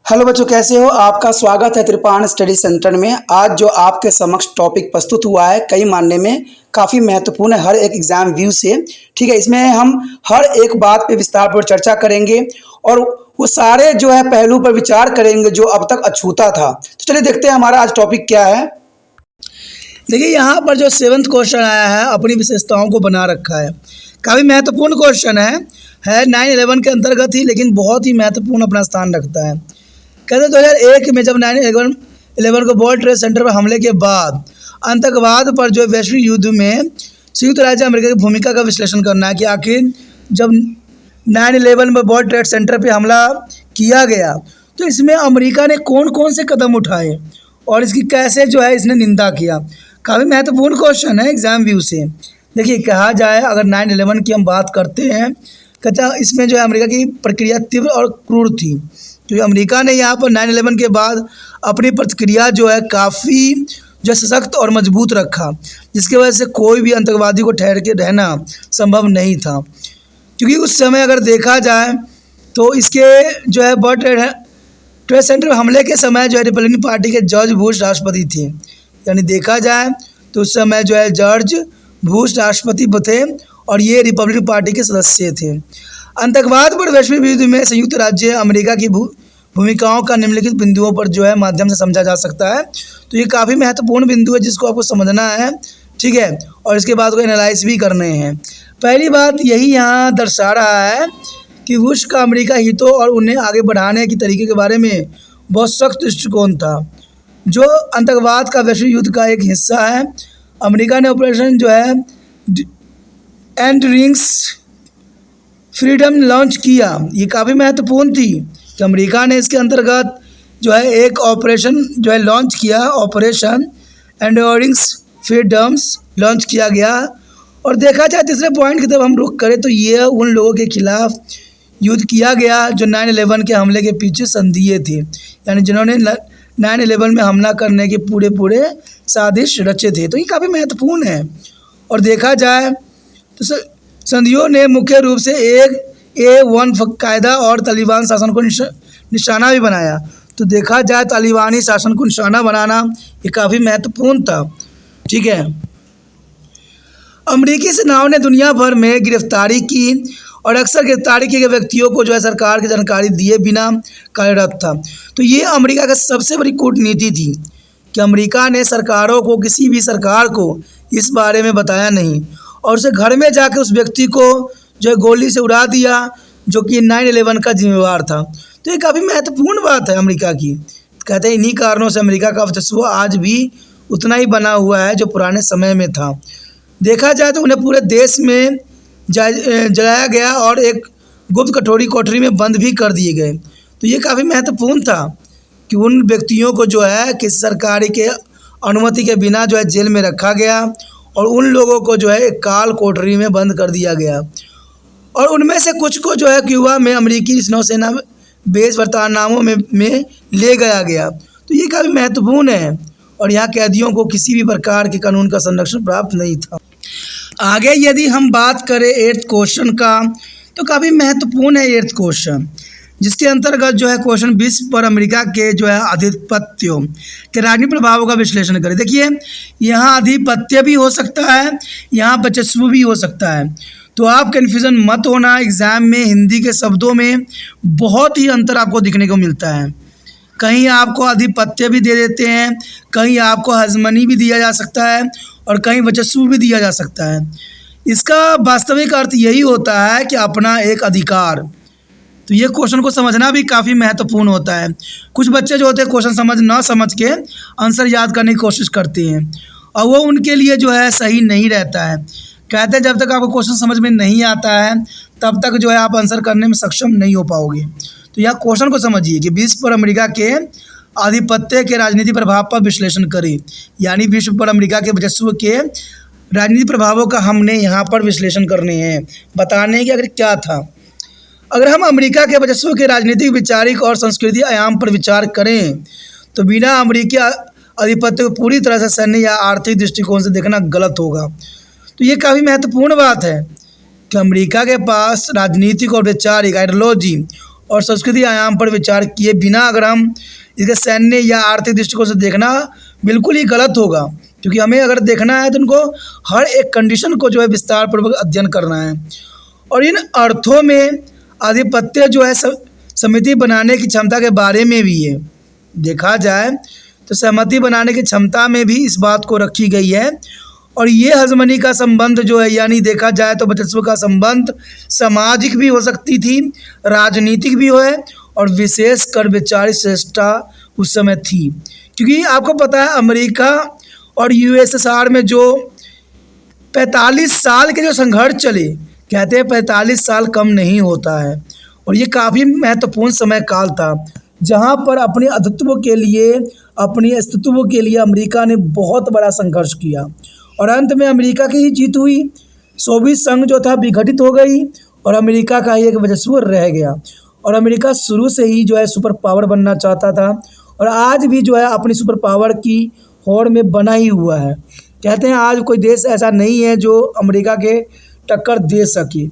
Hello बच्चों, कैसे हो? आपका स्वागत है त्रिपाण स्टडी सेंटर में। आज जो आपके समक्ष टॉपिक प्रस्तुत हुआ है कई मानने में काफ़ी महत्वपूर्ण है हर एक एग्जाम व्यू से। ठीक है, इसमें हम हर एक बात पे विस्तारपूर्वक चर्चा करेंगे और वो सारे जो है पहलू पर विचार करेंगे जो अब तक अछूता था। तो चलिए देखते हैं हमारा आज टॉपिक क्या है। देखिए, यहाँ पर जो 7th क्वेश्चन आया है अपनी विशेषताओं को बना रखा है। काफ़ी महत्वपूर्ण क्वेश्चन है 9/11 के अंतर्गत ही, लेकिन बहुत ही महत्वपूर्ण अपना स्थान रखता है। कहते 2001 में जब 9/11 को वर्ल्ड ट्रेड सेंटर पर हमले के बाद आतंकवाद पर जो वैश्विक युद्ध में संयुक्त राज्य अमेरिका की भूमिका का विश्लेषण करना है कि आखिर जब 9/11 में वर्ल्ड ट्रेड सेंटर पर हमला किया गया तो इसमें अमेरिका ने कौन कौन से कदम उठाए और इसकी कैसे जो है इसने निंदा किया। काफ़ी महत्वपूर्ण क्वेश्चन है एग्जाम व्यू से। देखिए, कहा जाए अगर 9/11 की हम बात करते हैं, कहता इसमें जो है अमेरिका की प्रक्रिया तीव्र और क्रूर थी, क्योंकि अमेरिका ने यहाँ पर 9/11 के बाद अपनी प्रतिक्रिया जो है काफ़ी जो सशक्त और मजबूत रखा, जिसकी वजह से कोई भी आतंकवादी को ठहर के रहना संभव नहीं था। क्योंकि उस समय अगर देखा जाए तो इसके जो है वर्ल्ड ट्रेड सेंटर हमले के समय जो है रिपब्लिकन पार्टी के जॉर्ज बुश राष्ट्रपति थे। यानी देखा जाए तो उस समय जो है जॉर्ज बुश राष्ट्रपति थे और ये रिपब्लिकन पार्टी के सदस्य थे। आतंकवाद पर वैश्विक युद्ध में संयुक्त राज्य अमेरिका की भूमिकाओं का निम्नलिखित बिंदुओं पर जो है माध्यम से समझा जा सकता है। तो ये काफ़ी महत्वपूर्ण बिंदु है जिसको आपको समझना है, ठीक है, और इसके बाद को एनालाइज भी करने हैं। पहली बात यही यहाँ दर्शा रहा है कि बुश का अमेरिका हितों और उन्हें आगे बढ़ाने की तरीके के बारे में बहुत सख्त दृष्टिकोण था, जो आतंकवाद का वैश्विक युद्ध का एक हिस्सा है। अमेरिका ने ऑपरेशन जो है एंड्यूरिंग फ्रीडम लॉन्च किया। ये काफ़ी महत्वपूर्ण थी कि अमेरिका ने इसके अंतर्गत जो है एक ऑपरेशन जो है लॉन्च किया, ऑपरेशन एंड्यूरिंग फ्रीडम्स लॉन्च किया गया। और देखा जाए तीसरे पॉइंट की तरफ हम रुख करें तो ये उन लोगों के खिलाफ युद्ध किया गया जो 9/11 के हमले के पीछे संदिग्ध थे, यानी जिन्होंने 9/11 में हमला करने के पूरे साजिश रचे थे। तो ये काफ़ी महत्वपूर्ण है। और देखा जाए तो संधियों ने मुख्य रूप से A1 कायदा और तालिबान शासन को निशाना भी बनाया। तो देखा जाए तालिबानी शासन को निशाना बनाना ये काफ़ी महत्वपूर्ण था, ठीक है। अमेरिकी सेनाओं ने दुनिया भर में गिरफ्तारी की और अक्सर गिरफ्तारी किए गए व्यक्तियों को जो है सरकार की जानकारी दिए बिना कार्यरत था। तो ये अमेरिका का सबसे बड़ी कूटनीति थी कि अमेरिका ने सरकारों को, किसी भी सरकार को इस बारे में बताया नहीं और उसे घर में जाके उस व्यक्ति को जो है गोली से उड़ा दिया जो कि 9/11 का जिम्मेवार था। तो ये काफ़ी महत्वपूर्ण बात है अमेरिका की। कहते हैं इन्हीं कारणों से अमेरिका का वर्चस्व आज भी उतना ही बना हुआ है जो पुराने समय में था। देखा जाए तो उन्हें पूरे देश में जलाया गया और एक गुप्त कोठरी में बंद भी कर दिए गए। तो ये काफ़ी महत्वपूर्ण था कि उन व्यक्तियों को जो है किसी सरकारी के अनुमति के बिना जो है जेल में रखा गया और उन लोगों को जो है एक काल कोठरी में बंद कर दिया गया। और उनमें से कुछ को जो है क्यूबा में अमेरिकी नौसेना बेस वर्तानामों में ले गया। तो ये काफ़ी महत्वपूर्ण है और यहाँ कैदियों को किसी भी प्रकार के कानून का संरक्षण प्राप्त नहीं था। आगे यदि हम बात करें 8th क्वेश्चन का, तो काफ़ी महत्वपूर्ण है 8th क्वेश्चन, जिसके अंतर्गत जो है क्वेश्चन विश्व पर अमेरिका के जो है आधिपत्यों के राजनीतिक प्रभावों का विश्लेषण करें। देखिए, यहाँ आधिपत्य भी हो सकता है, यहाँ वर्चस्व भी हो सकता है। तो आप कन्फ्यूज़न मत होना, एग्ज़ाम में हिंदी के शब्दों में बहुत ही अंतर आपको दिखने को मिलता है। कहीं आपको आधिपत्य भी दे देते हैं, कहीं आपको हजमनी भी दिया जा सकता है और कहीं वर्चस्व भी दिया जा सकता है। इसका वास्तविक अर्थ यही होता है कि अपना एक अधिकार। तो ये क्वेश्चन को समझना भी काफ़ी महत्वपूर्ण होता है। कुछ बच्चे जो होते हैं क्वेश्चन समझ के आंसर याद करने की कोशिश करते हैं और वो उनके लिए जो है सही नहीं रहता है। कहते हैं जब तक आपको क्वेश्चन समझ में नहीं आता है तब तक जो है आप आंसर करने में सक्षम नहीं हो पाओगे। तो यह क्वेश्चन को समझिए कि विश्व पर अमेरिका के आधिपत्य के राजनीतिक प्रभाव पर विश्लेषण करें, यानी विश्व पर अमेरिका के वर्चस्व के राजनीतिक प्रभावों का हमने यहाँ पर विश्लेषण करने हैं, बताने कि अगर क्या था। अगर हम अमेरिका के वर्चस्व के राजनीतिक, वैचारिक और सांस्कृतिक आयाम पर विचार करें तो बिना अमेरिकी आधिपत्य को पूरी तरह से सैन्य या आर्थिक दृष्टिकोण से देखना गलत होगा। तो ये काफ़ी महत्वपूर्ण बात है कि अमेरिका के पास राजनीतिक और वैचारिक आइडियोलॉजी और संस्कृति आयाम पर विचार किए बिना अगर हम इसके सैन्य या आर्थिक दृष्टिकोण से देखना बिल्कुल ही गलत होगा, क्योंकि हमें अगर देखना है तो उनको हर एक कंडीशन को जो है विस्तार पूर्वक अध्ययन करना है। और इन अर्थों में आधिपत्य जो है समिति बनाने की क्षमता के बारे में भी है। देखा जाए तो सहमति बनाने की क्षमता में भी इस बात को रखी गई है। और ये हजमनी का संबंध जो है, यानी देखा जाए तो वर्चस्व का संबंध सामाजिक भी हो सकती थी, राजनीतिक भी है, और विशेष कर वैचारिक श्रेष्ठता उस समय थी। क्योंकि आपको पता है अमेरिका और यूएसएसआर में जो 45 साल के जो संघर्ष चले, कहते हैं 45 साल कम नहीं होता है, और ये काफ़ी महत्वपूर्ण समय काल था जहाँ पर अपने अस्तित्व के लिए, अपने अस्तित्व के लिए अमेरिका ने बहुत बड़ा संघर्ष किया, और अंत में अमेरिका की ही जीत हुई। सोवियत संघ जो था विघटित हो गई और अमेरिका का ही एक वर्चस्व रह गया। और अमेरिका शुरू से ही जो है सुपर पावर बनना चाहता था, और आज भी जो है अपनी सुपर पावर की होड़ में बना ही हुआ है। कहते हैं आज कोई देश ऐसा नहीं है जो अमेरिका के टक्कर दे सके,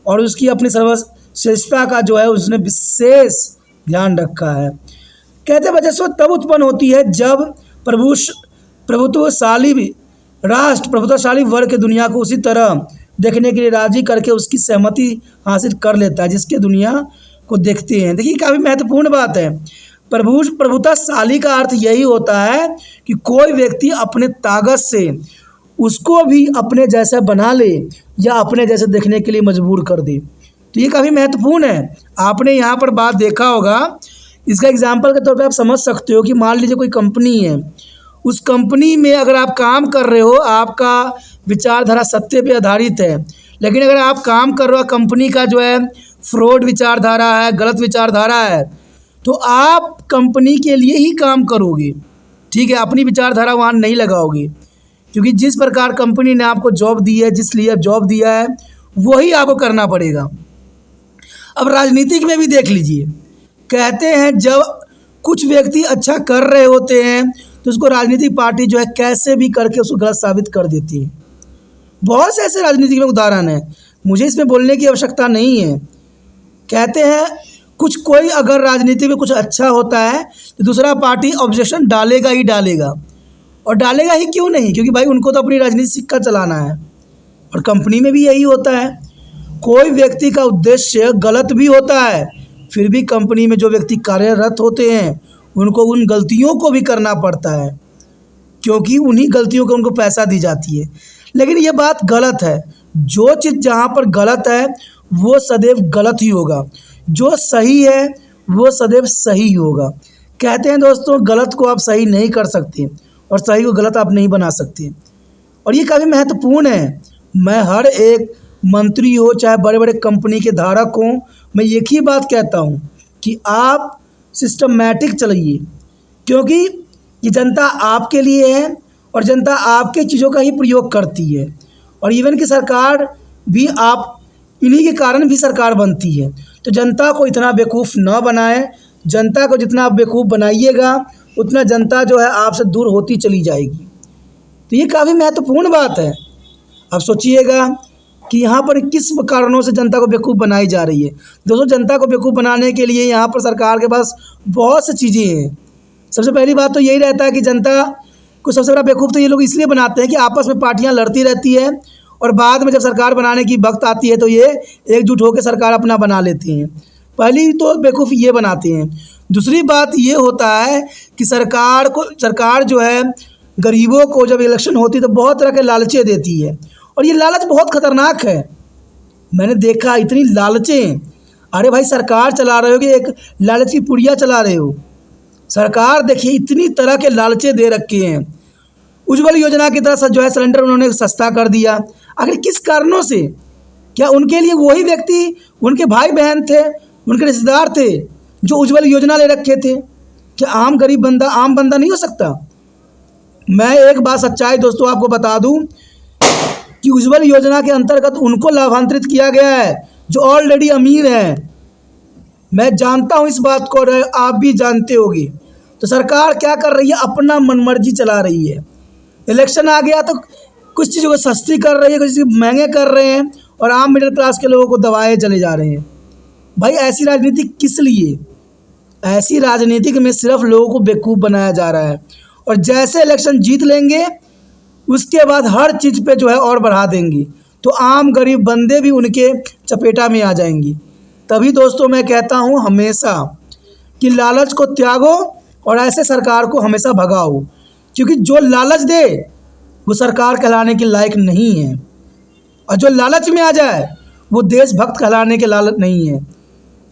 और उसकी अपनी सर्वश्रेष्ठता का जो है उसने विशेष ध्यान रखा है। कहते हैं वर्चस्व तब उत्पन्न होती है जब प्रभुत्वशाली वर्ग के दुनिया को उसी तरह देखने के लिए राजी करके उसकी सहमति हासिल कर लेता है जिसके दुनिया को देखते हैं। देखिए काफ़ी महत्वपूर्ण बात है। प्रभुत्वशाली का अर्थ यही होता है कि कोई व्यक्ति अपने ताकत से उसको भी अपने जैसा बना ले या अपने जैसे देखने के लिए मजबूर कर दे। तो ये काफ़ी महत्वपूर्ण है। आपने यहाँ पर बात देखा होगा, इसका एग्जाम्पल के तौर पे आप समझ सकते हो कि मान लीजिए कोई कंपनी है, उस कंपनी में अगर आप काम कर रहे हो, आपका विचारधारा सत्य पे आधारित है, लेकिन अगर आप काम कर रहे हो कंपनी का जो है फ्रॉड विचारधारा है, गलत विचारधारा है, तो आप कंपनी के लिए ही काम करोगे, ठीक है, अपनी विचारधारा वहाँ नहीं लगाओगे, क्योंकि जिस प्रकार कंपनी ने आपको जॉब दी है, जिस लिए जॉब दिया है, वही आपको करना पड़ेगा। अब राजनीतिक में भी देख लीजिए, कहते हैं जब कुछ व्यक्ति अच्छा कर रहे होते हैं तो उसको राजनीतिक पार्टी जो है कैसे भी करके उसको गलत साबित कर देती है। बहुत से ऐसे राजनीतिक में उदाहरण है, मुझे इसमें बोलने की आवश्यकता नहीं है। कहते हैं कोई अगर राजनीति में कुछ अच्छा होता है तो दूसरा पार्टी ऑब्जेक्शन डालेगा ही डालेगा, और डालेगा ही क्यों नहीं, क्योंकि भाई उनको तो अपनी राजनीति सिक्का चलाना है। और कंपनी में भी यही होता है, कोई व्यक्ति का उद्देश्य गलत भी होता है, फिर भी कंपनी में जो व्यक्ति कार्यरत होते हैं उनको उन गलतियों को भी करना पड़ता है, क्योंकि उन्हीं गलतियों को उनको पैसा दी जाती है। लेकिन ये बात गलत है। जो चीज़ जहाँ पर गलत है वो सदैव गलत ही होगा, जो सही है वो सदैव सही होगा। कहते हैं दोस्तों, गलत को आप सही नहीं कर सकते और सही को गलत आप नहीं बना सकते, और ये काफ़ी महत्वपूर्ण है। मैं हर एक मंत्री हो चाहे बड़े बड़े कंपनी के धारक हों, मैं एक ही बात कहता हूँ कि आप सिस्टमैटिक चलिए, क्योंकि ये जनता आपके लिए है और जनता आपके चीज़ों का ही प्रयोग करती है। और इवन कि सरकार भी आप इन्हीं के कारण भी सरकार बनती है। तो जनता को इतना बेवकूफ़ न बनाएं। जनता को जितना आप बेवकूफ़ बनाइएगा उतना जनता जो है आपसे दूर होती चली जाएगी। तो ये काफ़ी महत्वपूर्ण बात है। अब सोचिएगा कि यहाँ पर किस कारणों से जनता को बेवकूफ़ बनाई जा रही है। दोस्तों, जनता को बेवकूफ़ बनाने के लिए यहाँ पर सरकार के पास बहुत सी चीज़ें हैं। सबसे पहली बात तो यही रहता है कि जनता को सबसे बड़ा बेवकूफ़ तो ये लोग इसलिए बनाते हैं कि आपस में पार्टियाँ लड़ती रहती है, और बाद में जब सरकार बनाने की वक्त आती है तो ये एकजुट होकर सरकार अपना बना लेती हैं। पहली तो बेवकूफ़ ये बनाते हैं। दूसरी बात ये होता है कि सरकार जो है गरीबों को जब इलेक्शन होती है तो बहुत तरह के लालचें देती है, और ये लालच बहुत ख़तरनाक है। मैंने देखा इतनी लालचें, अरे भाई सरकार चला रहे हो कि एक लालच की पुड़िया चला रहे हो। सरकार देखिए इतनी तरह के लालचें दे रखे हैं। उज्ज्वल योजना की तरह जो है सिलेंडर उन्होंने सस्ता कर दिया। आखिर किस कारणों से? क्या उनके लिए वही व्यक्ति, उनके भाई बहन थे, उनके रिश्तेदार थे जो उज्ज्वल योजना ले रखे थे? क्या आम गरीब बंदा आम बंदा नहीं हो सकता? मैं एक बात सच्चाई दोस्तों आपको बता दूं कि उज्ज्वल योजना के अंतर्गत उनको लाभांतरित किया गया है जो ऑलरेडी अमीर हैं। मैं जानता हूं इस बात को, आप भी जानते होंगे। तो सरकार क्या कर रही है? अपना मनमर्जी चला रही है। इलेक्शन आ गया तो कुछ चीज़ों को सस्ती कर रही है, कुछ चीज़ महंगे कर रहे हैं, और आम मिडिल क्लास के लोगों को दबाए चले जा रहे हैं। भाई ऐसी राजनीति किस लिए? ऐसी राजनीतिक में सिर्फ लोगों को बेवकूफ़ बनाया जा रहा है, और जैसे इलेक्शन जीत लेंगे उसके बाद हर चीज़ पे जो है और बढ़ा देंगी, तो आम गरीब बंदे भी उनके चपेटा में आ जाएंगी। तभी दोस्तों मैं कहता हूँ हमेशा कि लालच को त्यागो और ऐसे सरकार को हमेशा भगाओ, क्योंकि जो लालच दे वो सरकार कहलाने के लायक नहीं है, और जो लालच में आ जाए वो देशभक्त कहलाने के लायक नहीं है।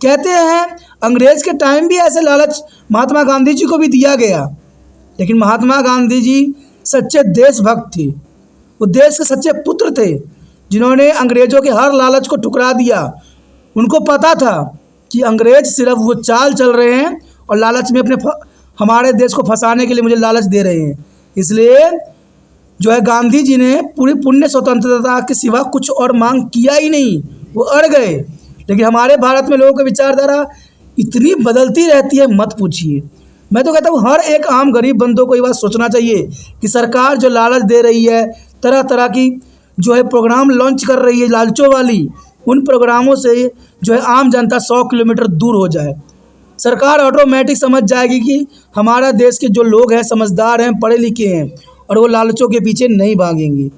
कहते हैं अंग्रेज़ के टाइम भी ऐसे लालच महात्मा गांधी जी को भी दिया गया, लेकिन महात्मा गांधी जी सच्चे देशभक्त थे, वो देश के सच्चे पुत्र थे, जिन्होंने अंग्रेज़ों के हर लालच को ठुकरा दिया। उनको पता था कि अंग्रेज़ सिर्फ वो चाल चल रहे हैं और लालच में हमारे देश को फंसाने के लिए मुझे लालच दे रहे हैं। इसलिए जो है गांधी जी ने पूरी पुण्य स्वतंत्रता के सिवा कुछ और मांग किया ही नहीं, वो अड़ गए। लेकिन हमारे भारत में लोगों की विचारधारा इतनी बदलती रहती है, मत पूछिए। मैं तो कहता हूँ हर एक आम गरीब बंदों को ये बात सोचना चाहिए कि सरकार जो लालच दे रही है, तरह तरह की जो है प्रोग्राम लॉन्च कर रही है लालचों वाली, उन प्रोग्रामों से जो है आम जनता 100 किलोमीटर दूर हो जाए। सरकार ऑटोमेटिक समझ जाएगी कि हमारा देश के जो लोग हैं समझदार हैं, पढ़े लिखे हैं, और वो लालचों के पीछे नहीं भागेंगे।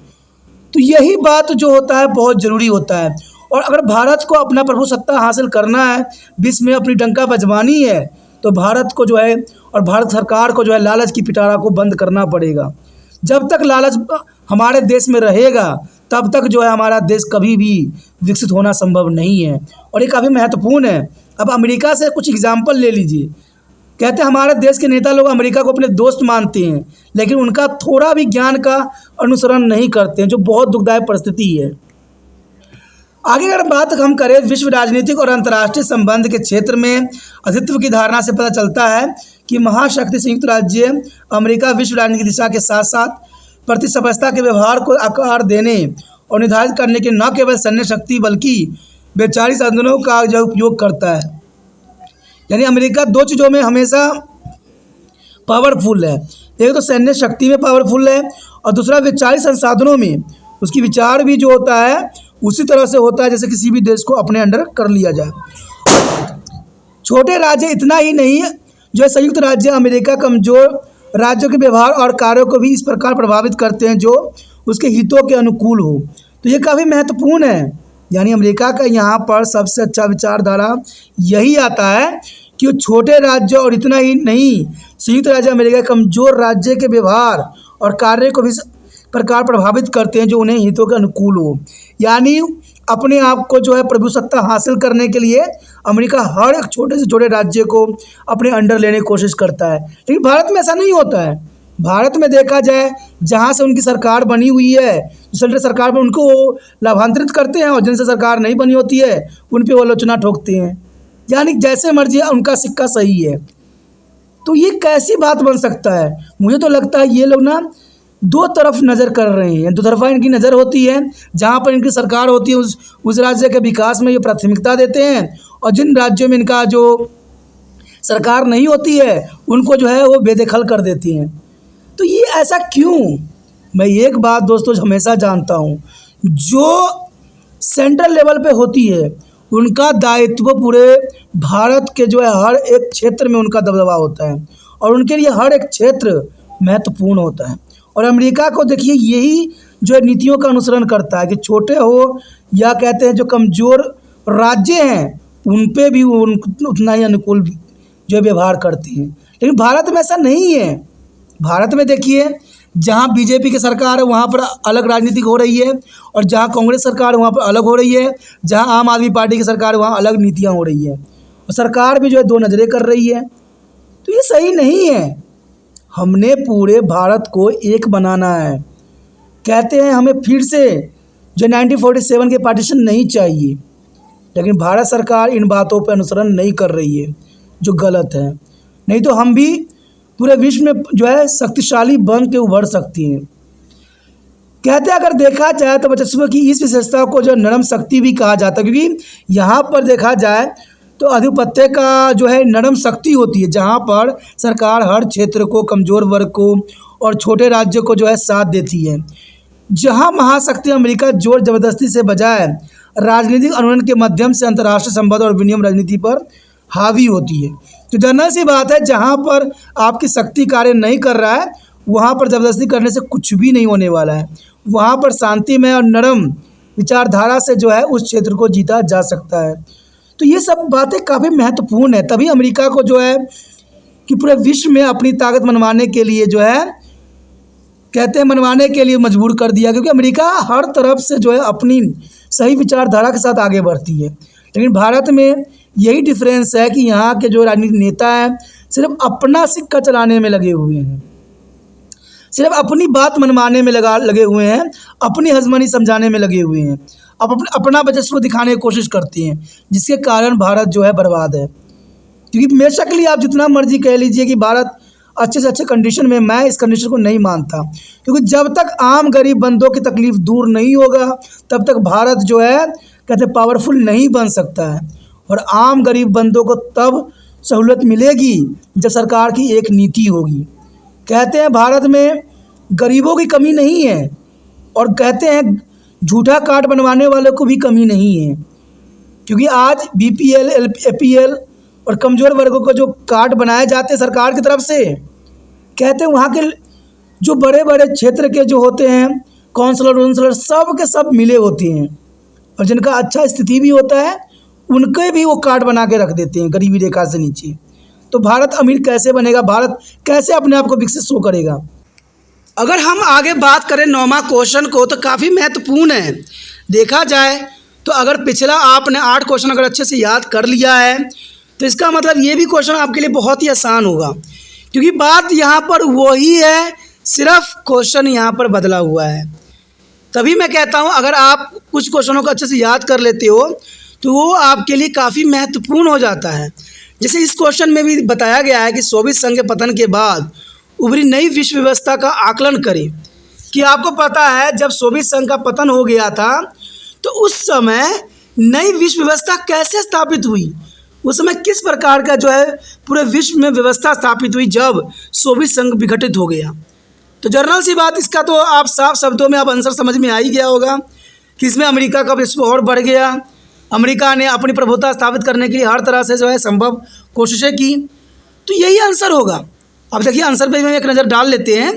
तो यही बात जो होता है बहुत ज़रूरी होता है। और अगर भारत को अपना प्रभुसत्ता हासिल करना है, विश्व में अपनी डंका बजवानी है, तो भारत को जो है और भारत सरकार को जो है लालच की पिटारा को बंद करना पड़ेगा। जब तक लालच हमारे देश में रहेगा तब तक जो है हमारा देश कभी भी विकसित होना संभव नहीं है। और ये काफ़ी महत्वपूर्ण है। अब अमेरिका से कुछ एग्जाम्पल ले लीजिए। कहते हैं हमारे देश के नेता लोग अमेरिका को अपने दोस्त मानते हैं, लेकिन उनका थोड़ा भी ज्ञान का अनुसरण नहीं करते हैं, जो बहुत दुखदायक परिस्थिति है। आगे अगर बात हम करें विश्व राजनीतिक और अंतर्राष्ट्रीय संबंध के क्षेत्र में अस्तित्व की धारणा से पता चलता है कि महाशक्ति संयुक्त राज्य अमेरिका विश्व राजनीति की दिशा के साथ साथ प्रतिस्पर्धा के व्यवहार को आकार देने और निर्धारित करने के न केवल सैन्य शक्ति बल्कि वैचारिक साधनों का जो उपयोग करता है। यानी अमेरिका दो चीज़ों में हमेशा पावरफुल है, एक तो सैन्य शक्ति में पावरफुल है और दूसरा वैचारिक संसाधनों में। उसकी विचार भी जो होता है उसी तरह से होता है जैसे किसी भी देश को अपने अंडर कर लिया जाए। छोटे राज्य इतना ही नहीं जो है संयुक्त राज्य अमेरिका कमज़ोर राज्यों के व्यवहार और कार्यों को भी इस प्रकार प्रभावित करते हैं जो उसके हितों के अनुकूल हो। तो ये काफ़ी महत्वपूर्ण है। यानी अमेरिका का यहाँ पर सबसे अच्छा विचारधारा यही आता है कि वो छोटे राज्य और इतना ही नहीं संयुक्त राज्य अमेरिका कमज़ोर राज्य के व्यवहार और कार्य को भी प्रकार प्रभावित करते हैं जो उन्हें हितों के अनुकूल हो। यानी अपने आप को जो है प्रभुसत्ता हासिल करने के लिए अमेरिका हर एक छोटे से छोटे राज्य को अपने अंडर लेने की कोशिश करता है, लेकिन भारत में ऐसा नहीं होता है। भारत में देखा जाए जहाँ से उनकी सरकार बनी हुई है, सेंट्रल सरकार में उनको लाभांतरित करते हैं और जिनसे सरकार नहीं बनी होती है उन पे वो आलोचना ठोकते हैं। यानी जैसे मर्जी उनका सिक्का सही है। तो ये कैसी बात बन सकता है? मुझे तो लगता है ये लोग ना दो तरफ नज़र कर रहे हैं, दो तरफा इनकी नज़र होती है। जहाँ पर इनकी सरकार होती है उस राज्य के विकास में ये प्राथमिकता देते हैं, और जिन राज्यों में इनका जो सरकार नहीं होती है उनको जो है वो बेदखल कर देती हैं। तो ये ऐसा क्यों? मैं एक बात दोस्तों हमेशा जानता हूँ, जो सेंट्रल लेवल पे होती है उनका दायित्व पूरे भारत के जो है हर एक क्षेत्र में उनका दबदबा होता है और उनके लिए हर एक क्षेत्र महत्वपूर्ण होता है। और अमेरिका को देखिए यही जो है नीतियों का अनुसरण करता है कि छोटे हो या कहते हैं जो कमज़ोर राज्य हैं उन पे भी वो उतना ही अनुकूल जो व्यवहार करते हैं। लेकिन भारत में ऐसा नहीं है। भारत में देखिए जहाँ बीजेपी की सरकार है वहाँ पर अलग राजनीति हो रही है, और जहाँ कांग्रेस सरकार है वहाँ पर अलग हो रही है, जहाँ आम आदमी पार्टी की सरकार है वहाँ अलग नीतियाँ हो रही है, और सरकार भी जो है दो नज़रें कर रही है। तो ये सही नहीं है। हमने पूरे भारत को एक बनाना है। कहते हैं हमें फिर से जो 1947 के पार्टीशन नहीं चाहिए, लेकिन भारत सरकार इन बातों पर अनुसरण नहीं कर रही है जो गलत है। नहीं तो हम भी पूरे विश्व में जो है शक्तिशाली बन के उभर सकती हैं। कहते हैं अगर देखा जाए तो वर्चस्व की इस विशेषता को जो नरम शक्ति भी कहा जाता है, क्योंकि यहाँ पर देखा जाए तो आधिपत्य का जो है नरम शक्ति होती है, जहाँ पर सरकार हर क्षेत्र को, कमज़ोर वर्ग को और छोटे राज्यों को जो है साथ देती है। जहाँ महाशक्ति अमेरिका जोर ज़बरदस्ती से बजाय राजनीतिक अनुनय के माध्यम से अंतर्राष्ट्रीय संबंध और विनिमय रणनीति पर हावी होती है। तो जनरल सी बात है, जहाँ पर आपकी शक्ति कार्य नहीं कर रहा है वहाँ पर ज़बरदस्ती करने से कुछ भी नहीं होने वाला है। वहाँ पर शांतिमय और नरम विचारधारा से जो है उस क्षेत्र को जीता जा सकता है। तो ये सब बातें काफ़ी महत्वपूर्ण है। तभी अमेरिका को जो है कि पूरे विश्व में अपनी ताकत मनवाने के लिए जो है कहते हैं मनवाने के लिए मजबूर कर दिया, क्योंकि अमेरिका हर तरफ से जो है अपनी सही विचारधारा के साथ आगे बढ़ती है। लेकिन भारत में यही डिफरेंस है कि यहाँ के जो राजनीतिक नेता हैं सिर्फ अपना सिक्का चलाने में लगे हुए हैं, सिर्फ अपनी बात मनवाने में लगे हुए हैं, अपनी हजमनी समझाने में लगे हुए हैं, अपना वर्चस्व दिखाने की कोशिश करते हैं, जिसके कारण भारत जो है बर्बाद है। क्योंकि बेशक लिए आप जितना मर्जी कह लीजिए कि भारत अच्छे से अच्छे कंडीशन में, मैं इस कंडीशन को नहीं मानता, क्योंकि जब तक आम गरीब बंदों की तकलीफ़ दूर नहीं होगा तब तक भारत जो है कहते पावरफुल नहीं बन सकता है। और आम गरीब बंदों को तब सहूलत मिलेगी जब सरकार की एक नीति होगी। कहते हैं भारत में गरीबों की कमी नहीं है, और कहते हैं झूठा कार्ड बनवाने वालों को भी कमी नहीं है, क्योंकि आज BPL APL और कमज़ोर वर्गों को जो कार्ड बनाए जाते हैं सरकार की तरफ से, कहते हैं वहाँ के जो बड़े बड़े क्षेत्र के जो होते हैं काउंसलर सब के सब मिले होते हैं, और जिनका अच्छा स्थिति भी होता है उनके भी वो कार्ड बना के रख देते हैं गरीबी रेखा से नीचे। तो भारत अमीर कैसे बनेगा, भारत कैसे अपने आप को विकसित शो करेगा। अगर हम आगे बात करें 9वां क्वेश्चन को, तो काफ़ी महत्वपूर्ण है। देखा जाए तो अगर पिछला आपने 8 क्वेश्चन अगर अच्छे से याद कर लिया है तो इसका मतलब ये भी क्वेश्चन आपके लिए बहुत ही आसान होगा, क्योंकि बात यहाँ पर वही है, सिर्फ क्वेश्चन यहाँ पर बदला हुआ है। तभी मैं कहता हूँ अगर आप कुछ क्वेश्चनों को अच्छे से याद कर लेते हो तो वो आपके लिए काफ़ी महत्वपूर्ण हो जाता है। जैसे इस क्वेश्चन में भी बताया गया है कि सोवियत संघ के पतन के बाद उभरी नई विश्व व्यवस्था का आकलन करें। कि आपको पता है जब सोवियत संघ का पतन हो गया था तो उस समय नई विश्व व्यवस्था कैसे स्थापित हुई, उस समय किस प्रकार का जो है पूरे विश्व में व्यवस्था स्थापित हुई जब सोवियत संघ विघटित हो गया। तो जनरल सी बात, इसका तो आप साफ शब्दों में आप आंसर समझ में आ ही गया होगा कि इसमें अमेरिका का विश्व और बढ़ गया। अमेरिका ने अपनी प्रभुता स्थापित करने के लिए हर तरह से जो है संभव कोशिशें की, तो यही आंसर होगा। अब देखिए आंसर पे एक नज़र डाल लेते हैं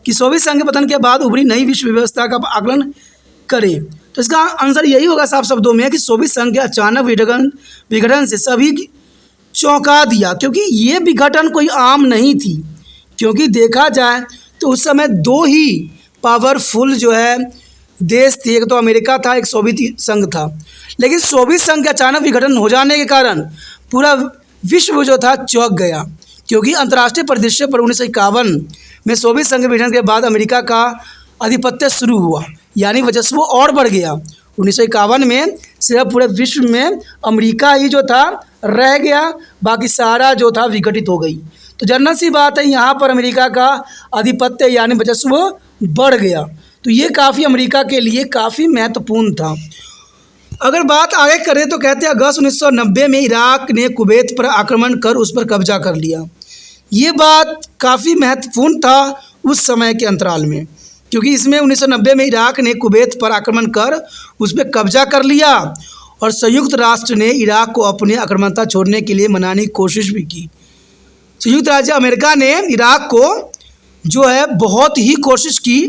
कि सोवियत संघ के पतन के बाद उभरी नई विश्व व्यवस्था का आकलन करें। तो इसका आंसर यही होगा साफ शब्दों में कि सोवियत संघ के अचानक विघटन से सभी चौंका दिया, क्योंकि ये विघटन कोई आम नहीं थी। क्योंकि देखा जाए तो उस समय 2 ही पावरफुल जो है देश थे, एक तो अमेरिका था, एक सोवियत संघ था। लेकिन सोवियत संघ के अचानक विघटन हो जाने के कारण पूरा विश्व जो था चौंक गया, क्योंकि अंतर्राष्ट्रीय परिदृश्य पर 1951 में सोवियत संघ के विघटन के बाद अमेरिका का आधिपत्य शुरू हुआ, यानी वर्चस्व और बढ़ गया। 1951 में सिर्फ पूरे विश्व में अमेरिका ही जो था रह गया, बाकी सारा जो था विघटित हो गई। तो जनरल सी बात है, यहाँ पर अमेरिका का आधिपत्य यानी वर्चस्व बढ़ गया। तो ये काफ़ी अमेरिका के लिए काफ़ी महत्वपूर्ण था। अगर बात आगे करें तो कहते हैं अगस्त 1990 में इराक ने कुवैत पर आक्रमण कर उस पर कब्जा कर लिया। ये बात काफ़ी महत्वपूर्ण था उस समय के अंतराल में, क्योंकि इसमें 1990 में इराक ने कुवैत पर आक्रमण कर उस पर कब्जा कर लिया और संयुक्त राष्ट्र ने इराक को अपनी आक्रामकता छोड़ने के लिए मनाने की कोशिश भी की। संयुक्त राज्य अमेरिका ने इराक को जो है बहुत ही कोशिश की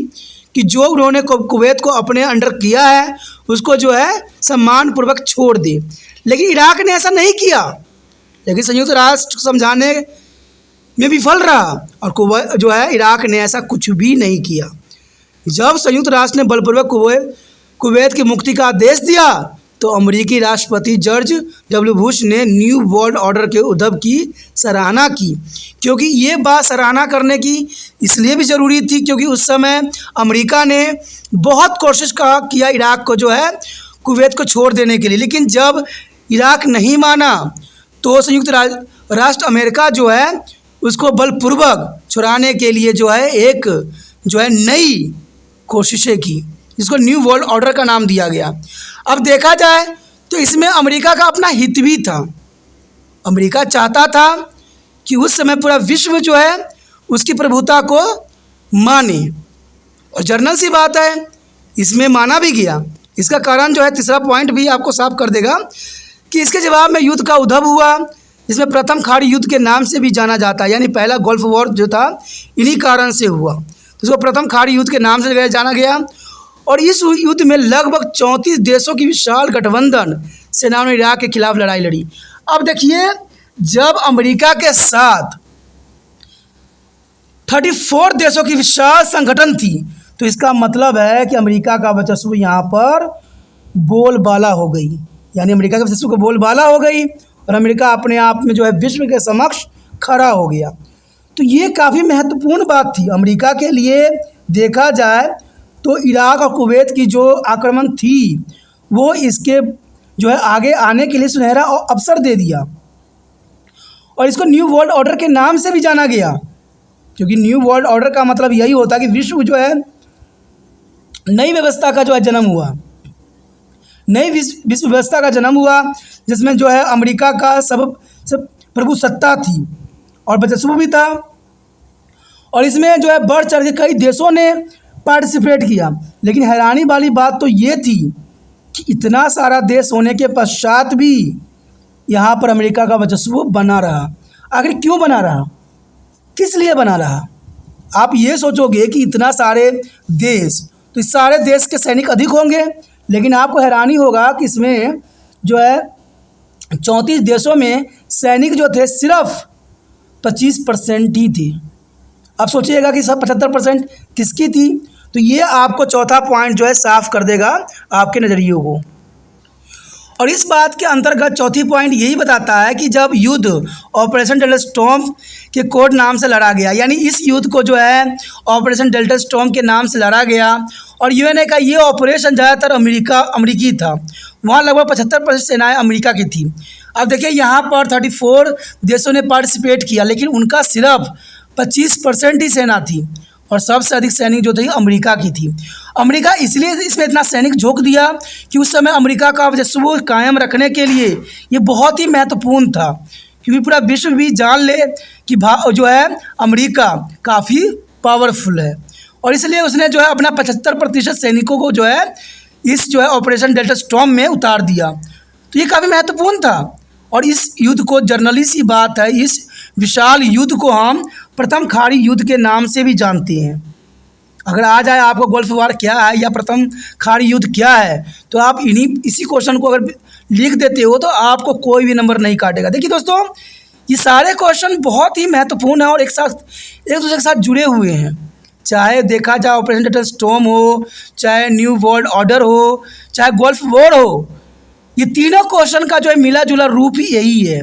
कि जो उन्होंने कुवैत को अपने अंडर किया है उसको जो है सम्मानपूर्वक छोड़ दे, लेकिन इराक ने ऐसा नहीं किया। लेकिन संयुक्त राष्ट्र समझाने में विफल रहा और कुवैत जो है इराक ने ऐसा कुछ भी नहीं किया। जब संयुक्त राष्ट्र ने बलपूर्वक कुवैत की मुक्ति का आदेश दिया तो अमेरिकी राष्ट्रपति जॉर्ज W. बुश ने न्यू वर्ल्ड ऑर्डर के उद्भव की सराहना की, क्योंकि ये बात सराहना करने की इसलिए भी ज़रूरी थी क्योंकि उस समय अमेरिका ने बहुत कोशिश किया इराक को जो है कुवैत को छोड़ देने के लिए, लेकिन जब इराक नहीं माना तो संयुक्त राष्ट्र अमेरिका जो है उसको बलपूर्वक छुड़ाने के लिए जो है एक जो है नई कोशिशें की, जिसको न्यू वर्ल्ड ऑर्डर का नाम दिया गया। अब देखा जाए तो इसमें अमेरिका का अपना हित भी था। अमेरिका चाहता था कि उस समय पूरा विश्व जो है उसकी प्रभुता को माने, और जनरल सी बात है इसमें माना भी गया। इसका कारण जो है तीसरा पॉइंट भी आपको साफ कर देगा कि इसके जवाब में युद्ध का उद्भव हुआ, इसमें प्रथम खाड़ी युद्ध के नाम से भी जाना जाता है, यानी पहला गल्फ वॉर जो था इन्हीं कारण से हुआ, तो इसको प्रथम खाड़ी युद्ध के नाम से जाना गया। और इस युद्ध में लगभग 34 देशों की विशाल गठबंधन सेनाओं ने इराक के खिलाफ लड़ाई लड़ी। अब देखिए, जब अमेरिका के साथ 34 देशों की विशाल संगठन थी, तो इसका मतलब है कि अमेरिका का वर्चस्व यहाँ पर बोलबाला हो गई, यानी अमेरिका के वर्चस्व को बोलबाला हो गई और अमेरिका अपने आप में जो है विश्व के समक्ष खड़ा हो गया। तो ये काफ़ी महत्वपूर्ण बात थी अमेरिका के लिए। देखा जाए तो इराक और कुवैत की जो आक्रमण थी वो इसके जो है आगे आने के लिए सुनहरा अवसर दे दिया, और इसको न्यू वर्ल्ड ऑर्डर के नाम से भी जाना गया, क्योंकि न्यू वर्ल्ड ऑर्डर का मतलब यही होता है कि विश्व जो है नई व्यवस्था का जो है जन्म हुआ, नई विश्व व्यवस्था का जन्म हुआ, जिसमें जो है अमेरिका का सब प्रभु सत्ता थी और वर्चस्व भी था, और इसमें जो है बढ़ चढ़ के कई देशों ने पार्टिसिपेट किया। लेकिन हैरानी वाली बात तो ये थी कि इतना सारा देश होने के पश्चात भी यहाँ पर अमेरिका का वर्चस्व बना रहा। आखिर क्यों बना रहा, किस लिए बना रहा? आप ये सोचोगे कि इतना सारे देश, तो इस सारे देश के सैनिक अधिक होंगे, लेकिन आपको हैरानी होगा कि इसमें जो है 34 देशों में सैनिक जो थे सिर्फ 25% ही थे। अब सोचिएगा कि सब 75% किसकी थी? तो ये आपको चौथा पॉइंट जो है साफ कर देगा आपके नज़रियों को। और इस बात के अंतर्गत चौथी पॉइंट यही बताता है कि जब युद्ध ऑपरेशन डेल्टा स्टॉर्म के कोड नाम से लड़ा गया, यानी इस युद्ध को जो है ऑपरेशन डेल्टा स्टॉर्म के नाम से लड़ा गया, और यूएनए का ये ऑपरेशन ज़्यादातर अमेरिकी था, वहाँ लगभग 75% सेनाएँ अमेरिका की थी। अब देखिए, यहाँ पर 34 देशों ने पार्टिसिपेट किया, लेकिन उनका सिर्फ 25% ही सेना थी, और सबसे अधिक सैनिक जो थे अमेरिका की थी। अमेरिका इसलिए इसमें इतना सैनिक झोंक दिया कि उस समय अमेरिका का वर्चस्व कायम रखने के लिए ये बहुत ही महत्वपूर्ण था, क्योंकि पूरा विश्व भी जान ले कि जो है अमेरिका काफ़ी पावरफुल है, और इसलिए उसने जो है अपना 75% सैनिकों को जो है इस जो है ऑपरेशन डेल्टा स्टॉर्म में उतार दिया। तो ये काफ़ी महत्वपूर्ण था, और इस युद्ध को जर्नली सी बात है, इस विशाल युद्ध को हम प्रथम खाड़ी युद्ध के नाम से भी जानते हैं। अगर आ जाए आपको गल्फ वार क्या है या प्रथम खाड़ी युद्ध क्या है, तो आप इसी क्वेश्चन को अगर लिख देते हो तो आपको कोई भी नंबर नहीं काटेगा। देखिए दोस्तों, ये सारे क्वेश्चन बहुत ही महत्वपूर्ण हैं और एक दूसरे के साथ जुड़े हुए हैं। चाहे देखा जाए ऑपरेशन डेल्टा स्टॉर्म हो, चाहे न्यू वर्ल्ड ऑर्डर हो, चाहे गल्फ वॉर हो, ये तीनों क्वेश्चन का जो है मिला जुला रूप ही यही है।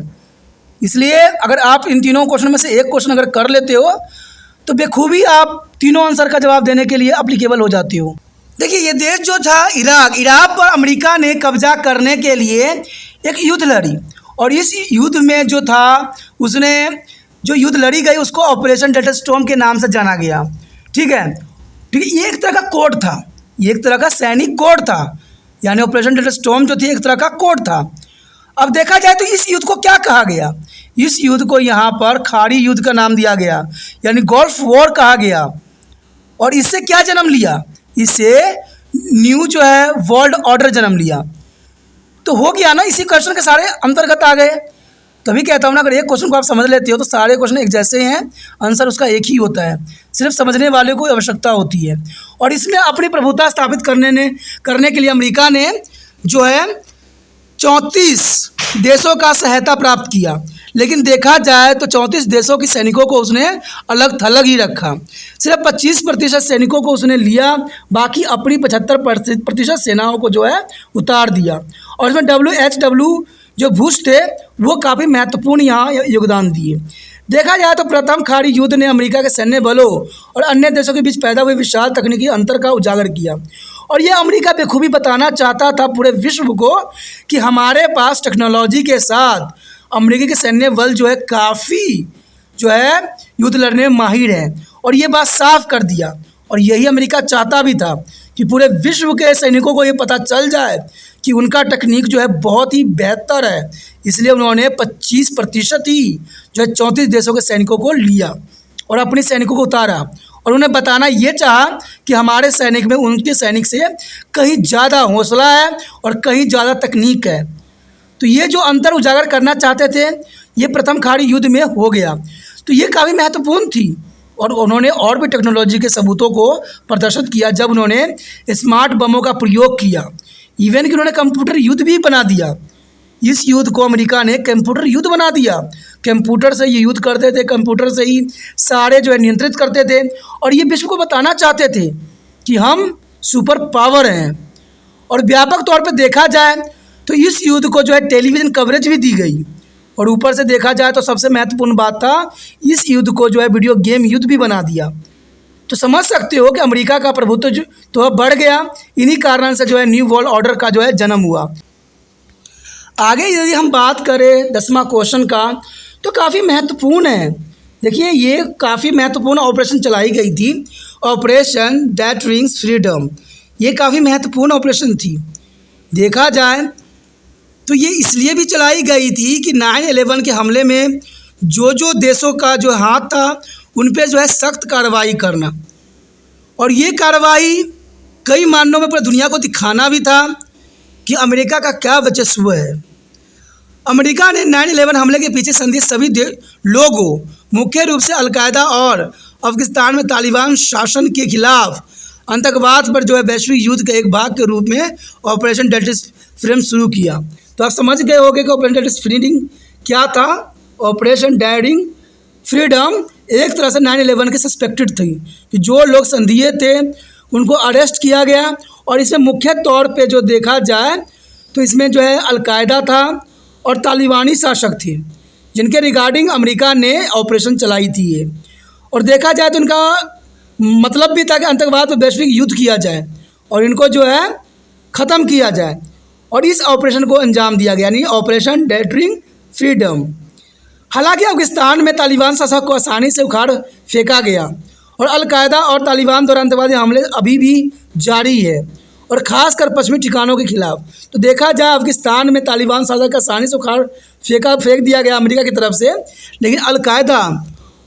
इसलिए अगर आप इन तीनों क्वेश्चन में से एक क्वेश्चन अगर कर लेते हो तो बेखूबी आप तीनों आंसर का जवाब देने के लिए एप्लीकेबल हो जाते हो। देखिए, ये देश जो था इराक पर अमेरिका ने कब्जा करने के लिए एक युद्ध लड़ी, और इस युद्ध में जो था उसने जो युद्ध लड़ी गई उसको ऑपरेशन डेल्टा स्टॉर्म के नाम से जाना गया। ठीक है, ये एक तरह का कोड था, ये एक तरह का सैनिक कोड था, यानी ऑपरेशन डेल्टा स्टॉर्म जो थी एक तरह का कोड था। अब देखा जाए तो इस युद्ध को क्या कहा गया? इस युद्ध को यहाँ पर खाड़ी युद्ध का नाम दिया गया, यानी गल्फ वॉर कहा गया। और इससे क्या जन्म लिया? इससे न्यू जो है वर्ल्ड ऑर्डर जन्म लिया। तो हो गया ना, इसी क्वेश्चन के सारे अंतर्गत आ गए। तभी कहता हूँ ना, अगर एक क्वेश्चन को आप समझ लेते हो तो सारे क्वेश्चन एक जैसे हैं, आंसर उसका एक ही होता है, सिर्फ समझने वाले को आवश्यकता होती है। और इसमें अपनी प्रभुता स्थापित करने के लिए अमेरिका ने जो है 34 देशों का सहायता प्राप्त किया, लेकिन देखा जाए तो 34 देशों के सैनिकों को उसने अलग थलग ही रखा। सिर्फ 25% सैनिकों को उसने लिया, बाकी अपनी 75% सेनाओं को जो है उतार दिया। और इसमें WHW जो बुश थे वो काफ़ी महत्वपूर्ण यहाँ योगदान दिए। देखा जाए तो प्रथम खाड़ी युद्ध ने अमेरिका के सैन्य बलों और अन्य देशों के बीच पैदा हुए विशाल तकनीकी अंतर का उजागर किया, और ये अमेरिका बेखूबी बताना चाहता था पूरे विश्व को कि हमारे पास टेक्नोलॉजी के साथ अमेरिका के सैन्य बल जो है काफ़ी जो है युद्ध लड़ने में माहिर है। और ये बात साफ कर दिया, और यही अमेरिका चाहता भी था कि पूरे विश्व के सैनिकों को ये पता चल जाए कि उनका टेक्निक जो है बहुत ही बेहतर है। इसलिए उन्होंने 25% ही जो है 34 देशों के सैनिकों को लिया और अपने सैनिकों को उतारा, और उन्हें बताना ये चाहा कि हमारे सैनिक में उनके सैनिक से कहीं ज़्यादा हौसला है और कहीं ज़्यादा तकनीक है। तो ये जो अंतर उजागर करना चाहते थे, ये प्रथम खाड़ी युद्ध में हो गया। तो ये काफ़ी महत्वपूर्ण थी और उन्होंने और भी टेक्नोलॉजी के सबूतों को प्रदर्शित किया जब उन्होंने स्मार्ट बमों का प्रयोग किया। इवन कि उन्होंने कंप्यूटर युद्ध भी बना दिया। इस युद्ध को अमेरिका ने कंप्यूटर युद्ध बना दिया। कंप्यूटर से ये युद्ध करते थे, कंप्यूटर से ही सारे जो है नियंत्रित करते थे और ये विश्व को बताना चाहते थे कि हम सुपर पावर हैं। और व्यापक तौर पर देखा जाए तो इस युद्ध को जो है टेलीविज़न कवरेज भी दी गई और ऊपर से देखा जाए तो सबसे महत्वपूर्ण बात था, इस युद्ध को जो है वीडियो गेम युद्ध भी बना दिया। तो समझ सकते हो कि अमेरिका का प्रभुत्व तो बढ़ गया। इन्हीं कारण से जो है न्यू वर्ल्ड ऑर्डर का जो है जन्म हुआ। आगे यदि हम बात करें 10वां क्वेश्चन का, तो काफ़ी महत्वपूर्ण है। देखिए, ये काफ़ी महत्वपूर्ण ऑपरेशन चलाई गई थी, ऑपरेशन दैट रिंग्स फ्रीडम। ये काफ़ी महत्वपूर्ण ऑपरेशन थी। देखा जाए तो ये इसलिए भी चलाई गई थी कि 9/11 के हमले में जो देशों का जो हाथ था उन पे जो है सख्त कार्रवाई करना, और ये कार्रवाई कई मानों में पूरी दुनिया को दिखाना भी था कि अमेरिका का क्या वर्चस्व है। अमेरिका ने 9/11 हमले के पीछे संदिग्ध सभी लोगों, मुख्य रूप से अलकायदा और अफगानिस्तान में तालिबान शासन के खिलाफ आतंकवाद पर जो है वैश्विक युद्ध के एक भाग के रूप में ऑपरेशन डेल्टा फ्रीडम शुरू किया। तो आप समझ गए होंगे कि ऑपरेशन डेल्टा फ्रीडम क्या था। ऑपरेशन डेल्टा फ्रीडम एक तरह से 9/11 के सस्पेक्टेड थी कि जो लोग संदिग्ध थे उनको अरेस्ट किया गया। और इसमें मुख्य तौर पे जो देखा जाए तो इसमें जो है अलकायदा था और तालिबानी शासक थे जिनके रिगार्डिंग अमेरिका ने ऑपरेशन चलाई थी ये। और देखा जाए तो इनका मतलब भी था कि आतंकवाद पर वैश्विक युद्ध किया जाए और इनको जो है ख़त्म किया जाए, और इस ऑपरेशन को अंजाम दिया गया, यानी ऑपरेशन डेल्टा फ्रीडम। हालांकि अफगानिस्तान में तालिबान शासक को आसानी से उखाड़ फेंका गया और अलकायदा और तालिबान द्वारा आतंकवादी हमले अभी भी जारी है, और ख़ासकर पश्चिमी ठिकानों के खिलाफ। तो देखा जाए अफगानिस्तान में तालिबान शासक आसानी से उखाड़ फेंक दिया गया अमेरिका की तरफ से, लेकिन अलकायदा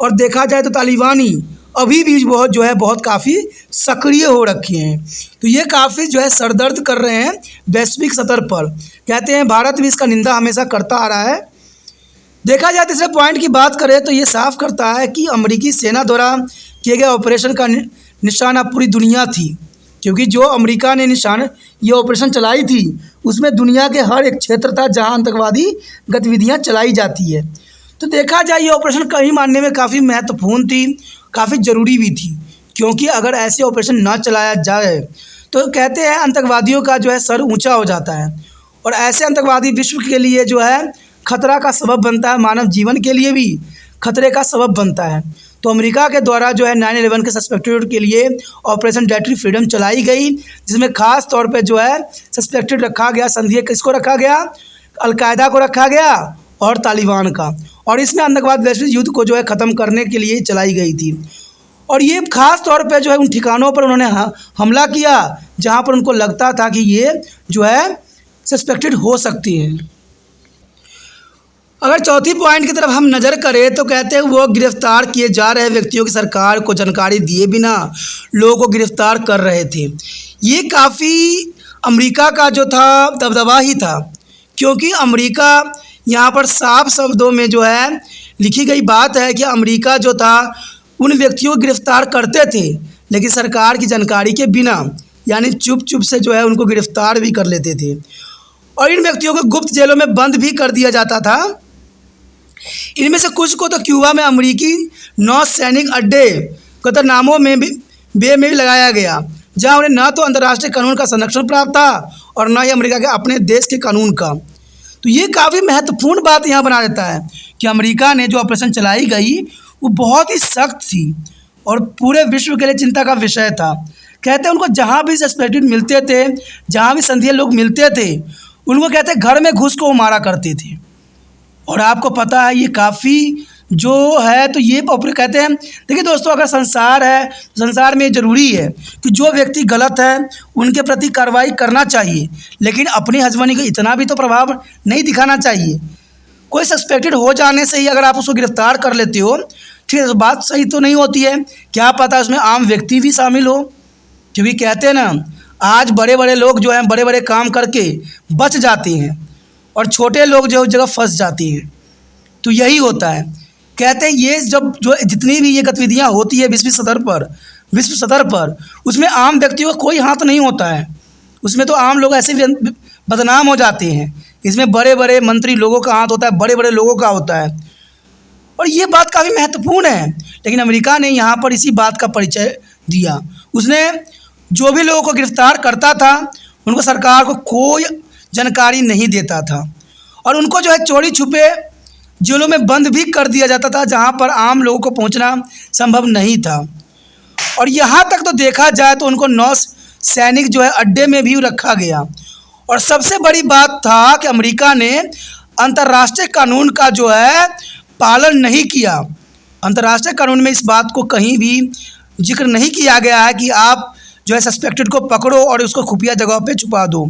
और देखा जाए तो तालिबानी अभी भी बहुत काफ़ी सक्रिय हो रखे हैं। तो ये काफ़ी जो है सरदर्द कर रहे हैं वैश्विक स्तर पर। कहते हैं भारत भी इसका निंदा हमेशा करता आ रहा है। देखा जाए तीसरे पॉइंट की बात करें तो ये साफ करता है कि अमेरिकी सेना द्वारा किए गए ऑपरेशन का निशाना पूरी दुनिया थी, क्योंकि जो अमेरिका ने ये ऑपरेशन चलाई थी उसमें दुनिया के हर एक क्षेत्र था जहां आतंकवादी गतिविधियां चलाई जाती है। तो देखा जाए ये ऑपरेशन कई मानने में काफ़ी महत्वपूर्ण थी, काफ़ी ज़रूरी भी थी, क्योंकि अगर ऐसे ऑपरेशन ना चलाया जाए तो कहते हैं आतंकवादियों का जो है सर ऊंचा हो जाता है, और ऐसे आतंकवादी विश्व के लिए जो है खतरा का सबब बनता है, मानव जीवन के लिए भी खतरे का सबब बनता है। तो अमेरिका के द्वारा जो है 9/11 के सस्पेक्टेड के लिए ऑपरेशन डेल्टा फ्रीडम चलाई गई, जिसमें खास तौर पे जो है सस्पेक्टेड रखा गया, संदिग्ध किसको रखा गया, अलकायदा को रखा गया और तालिबान का। और इसमें आतंकवाद वैश्विक युद्ध को जो है ख़त्म करने के लिए चलाई गई थी। और ये खास तौर पे जो है उन ठिकानों पर उन्होंने हमला किया जहाँ पर उनको लगता था कि ये जो है सस्पेक्टेड हो सकती है। अगर चौथी पॉइंट की तरफ हम नज़र करें तो कहते हैं वो गिरफ्तार किए जा रहे व्यक्तियों की सरकार को जानकारी दिए बिना लोगों को गिरफ्तार कर रहे थे। ये काफ़ी अमेरिका का जो था दबदबा ही था, क्योंकि अमेरिका यहाँ पर साफ शब्दों में जो है लिखी गई बात है कि अमेरिका जो था उन व्यक्तियों को गिरफ्तार करते थे लेकिन सरकार की जानकारी के बिना, यानी चुप चुप से जो है उनको गिरफ्तार भी कर लेते थे। और इन व्यक्तियों को गुप्त जेलों में बंद भी कर दिया जाता था। इनमें से कुछ को तो क्यूबा में अमेरिकी नौसैनिक अड्डे गुआंतानामो में बे में भी लगाया गया, जहां उन्हें न तो अंतर्राष्ट्रीय कानून का संरक्षण प्राप्त था और न ही अमेरिका के अपने देश के कानून का। तो ये काफ़ी महत्वपूर्ण बात यहाँ बना देता है कि अमेरिका ने जो ऑपरेशन चलाई गई वो बहुत ही सख्त थी और पूरे विश्व के लिए चिंता का विषय था। कहते हैं उनको जहाँ भी सस्पेक्टेड मिलते थे, जहाँ भी संदिग्ध लोग मिलते थे, उनको कहते घर में घुस को मारा करते थे। और आपको पता है ये काफ़ी जो है तो ये कहते हैं, देखिए दोस्तों, अगर संसार है तो संसार में ज़रूरी है कि जो व्यक्ति गलत है उनके प्रति कार्रवाई करना चाहिए, लेकिन अपनी हजबनी को इतना भी तो प्रभाव नहीं दिखाना चाहिए। कोई सस्पेक्टेड हो जाने से ही अगर आप उसको गिरफ्तार कर लेते हो, ठीक है, तो बात सही तो नहीं होती है, क्या पता उसमें आम व्यक्ति भी शामिल हो, क्योंकि कहते हैं ना, आज बड़े बड़े लोग जो हैं बड़े बड़े काम करके बच जाते हैं और छोटे लोग जो जगह फंस जाते हैं। तो यही होता है, कहते हैं ये जब जो जितनी भी ये गतिविधियाँ होती है विश्व सतर पर उसमें आम व्यक्तियों का कोई हाथ नहीं होता है, उसमें तो आम लोग ऐसे बदनाम हो जाते हैं। इसमें बड़े बड़े मंत्री लोगों का हाथ होता है, बड़े बड़े लोगों का होता है, और ये बात काफ़ी महत्वपूर्ण है। लेकिन अमेरिका ने यहाँ पर इसी बात का परिचय दिया। उसने जो भी लोगों को गिरफ्तार करता था उनको सरकार को कोई जानकारी नहीं देता था, और उनको जो है चोरी छुपे जेलों में बंद भी कर दिया जाता था, जहाँ पर आम लोगों को पहुँचना संभव नहीं था। और यहाँ तक तो देखा जाए तो उनको 9 सैनिक जो है अड्डे में भी रखा गया। और सबसे बड़ी बात था कि अमेरिका ने अंतर्राष्ट्रीय कानून का जो है पालन नहीं किया। अंतर्राष्ट्रीय कानून में इस बात को कहीं भी जिक्र नहीं किया गया है कि आप जो है सस्पेक्टेड को पकड़ो और उसको खुफिया जगह पे छुपा दो,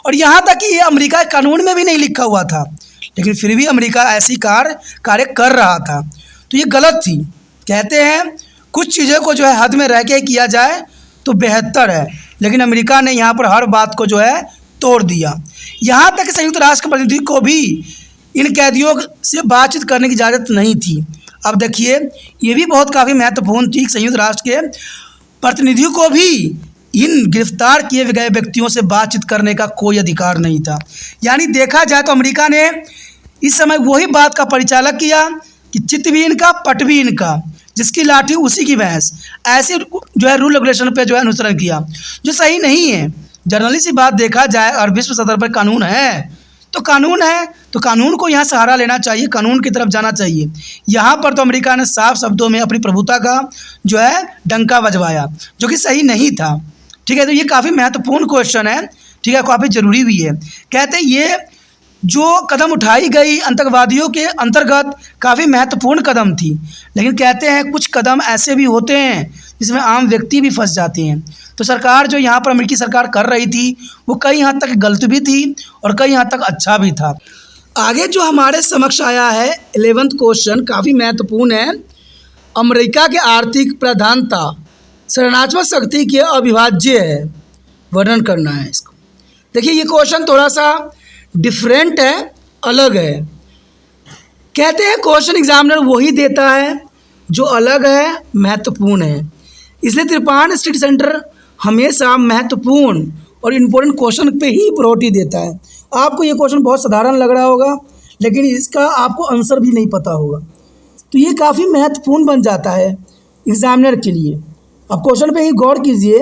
और यहाँ तक कि ये अमेरिका के कानून में भी नहीं लिखा हुआ था, लेकिन फिर भी अमेरिका ऐसी कार्य कर रहा था। तो ये गलत थी। कहते हैं कुछ चीज़ों को जो है हद में रह के किया जाए तो बेहतर है, लेकिन अमेरिका ने यहाँ पर हर बात को जो है तोड़ दिया। यहाँ तक कि संयुक्त राष्ट्र के प्रतिनिधि को भी इन कैदियों से बातचीत करने की इजाज़त नहीं थी। अब देखिए, ये भी बहुत काफ़ी महत्वपूर्ण थी। संयुक्त राष्ट्र के प्रतिनिधियों को भी इन गिरफ्तार किए गए व्यक्तियों से बातचीत करने का कोई अधिकार नहीं था। यानी देखा जाए तो अमेरिका ने इस समय वही बात का परिचालक किया कि चित्त भी इनका पट भी इनका, जिसकी लाठी उसी की भैंस, ऐसे जो है रूल रेगुलेशन पे जो है अनुसरण किया, जो सही नहीं है। जनरली सी बात देखा जाए और विश्व सतह पर कानून है तो कानून को यहाँ सहारा लेना चाहिए, कानून की तरफ जाना चाहिए। यहाँ पर तो अमेरिका ने साफ शब्दों में अपनी प्रभुता का जो है डंका बजवाया, जो कि सही नहीं था। ठीक है, तो ये काफ़ी महत्वपूर्ण क्वेश्चन है, ठीक है, काफ़ी ज़रूरी भी है। कहते हैं ये जो कदम उठाई गई आतंकवादियों के अंतर्गत काफ़ी महत्वपूर्ण कदम थी, लेकिन कहते हैं कुछ कदम ऐसे भी होते हैं जिसमें आम व्यक्ति भी फंस जाते हैं। तो सरकार जो यहाँ पर अमेरिकी सरकार कर रही थी वो कई हद तक गलत भी थी और कई हद तक अच्छा भी था। आगे जो हमारे समक्ष आया है 11वां क्वेश्चन काफ़ी महत्वपूर्ण है। अमेरिका के आर्थिक प्रधानता संरचनात्मक शक्ति के अविभाज्य है, वर्णन करना है इसको। देखिए, ये क्वेश्चन थोड़ा सा डिफरेंट है, अलग है। कहते हैं क्वेश्चन एग्जामिनर वही देता है जो अलग है, महत्वपूर्ण है, इसलिए त्रिपाण स्टडी सेंटर हमेशा महत्वपूर्ण और इम्पोर्टेंट क्वेश्चन पे ही प्रायोरिटी देता है। आपको ये क्वेश्चन बहुत साधारण लग रहा होगा, लेकिन इसका आपको आंसर भी नहीं पता होगा, तो ये काफ़ी महत्वपूर्ण बन जाता है एग्जामिनर के लिए। अब क्वेश्चन पे ही गौर कीजिए।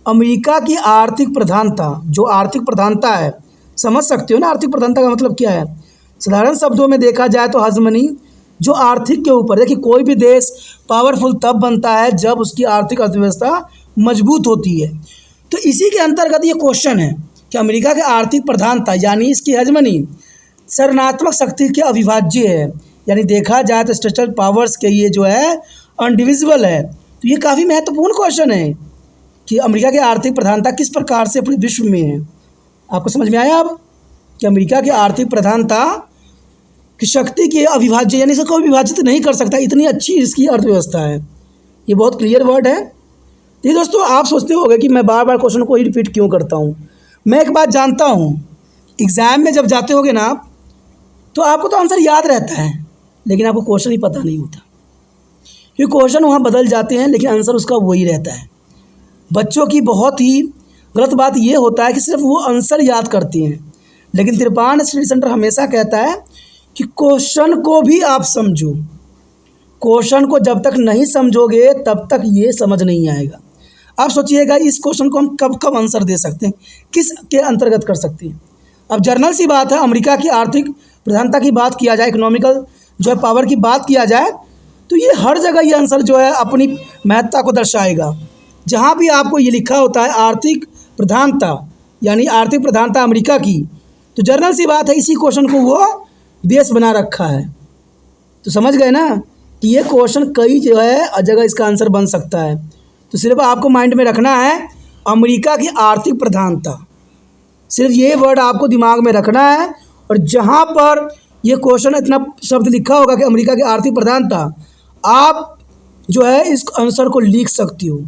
अमेरिका की आर्थिक प्रधानता, जो आर्थिक प्रधानता है, समझ सकते हो ना आर्थिक प्रधानता का मतलब क्या है। साधारण शब्दों में देखा जाए तो हजमनी जो आर्थिक के ऊपर, देखिए कोई भी देश पावरफुल तब बनता है जब उसकी आर्थिक अर्थव्यवस्था मजबूत होती है। तो इसी के अंतर्गत ये क्वेश्चन है कि अमेरिका की आर्थिक प्रधानता यानी इसकी हजमनी संरचनात्मक शक्ति के अविभाज्य है, यानी देखा जाए तो स्ट्रक्चरल पावर्स के ये जो है अनडिविजिबल है। तो ये काफ़ी महत्वपूर्ण क्वेश्चन है कि अमेरिका की आर्थिक प्रधानता किस प्रकार से पूरे विश्व में है। आपको समझ में आया अब कि अमेरिका की आर्थिक प्रधानता की शक्ति के अविभाज्य, यानी इसे कोई विभाजित नहीं कर सकता, इतनी अच्छी इसकी अर्थव्यवस्था है। ये बहुत क्लियर वर्ड है। ये दोस्तों, आप सोचते होंगे कि मैं बार बार क्वेश्चन को ही रिपीट क्यों करता हूँ। मैं एक बात जानता हूँ, एग्ज़ाम में जब जाते होगे ना आप, तो आपको तो आंसर याद रहता है, लेकिन आपको क्वेश्चन ही पता नहीं होता, क्योंकि क्वेश्चन वहाँ बदल जाते हैं लेकिन आंसर उसका वही रहता है। बच्चों की बहुत ही गलत बात ये होता है कि सिर्फ वो आंसर याद करती हैं, लेकिन त्रिपाण स्टडी सेंटर हमेशा कहता है कि क्वेश्चन को भी आप समझो। क्वेश्चन को जब तक नहीं समझोगे तब तक ये समझ नहीं आएगा। आप सोचिएगा इस क्वेश्चन को हम कब कब आंसर दे सकते हैं, किस के अंतर्गत कर सकते हैं। अब जर्नल सी बात है, अमेरिका की आर्थिक प्रधानता की बात किया जाए, इकोनॉमिकल जो है पावर की बात किया जाए, तो ये हर जगह ये आंसर जो है अपनी महत्ता को दर्शाएगा। जहाँ भी आपको ये लिखा होता है आर्थिक प्रधानता, यानी आर्थिक प्रधानता अमेरिका की, तो जर्नल सी बात है इसी क्वेश्चन को वो बेस बना रखा है। तो समझ गए ना कि ये क्वेश्चन कई जो है जगह इसका आंसर बन सकता है। तो सिर्फ आपको माइंड में रखना है अमेरिका की आर्थिक प्रधानता, सिर्फ ये वर्ड आपको दिमाग में रखना है। और जहाँ पर ये क्वेश्चन इतना शब्द लिखा होगा कि अमेरिका की आर्थिक प्रधानता, आप जो है इस आंसर को लिख सकती हो।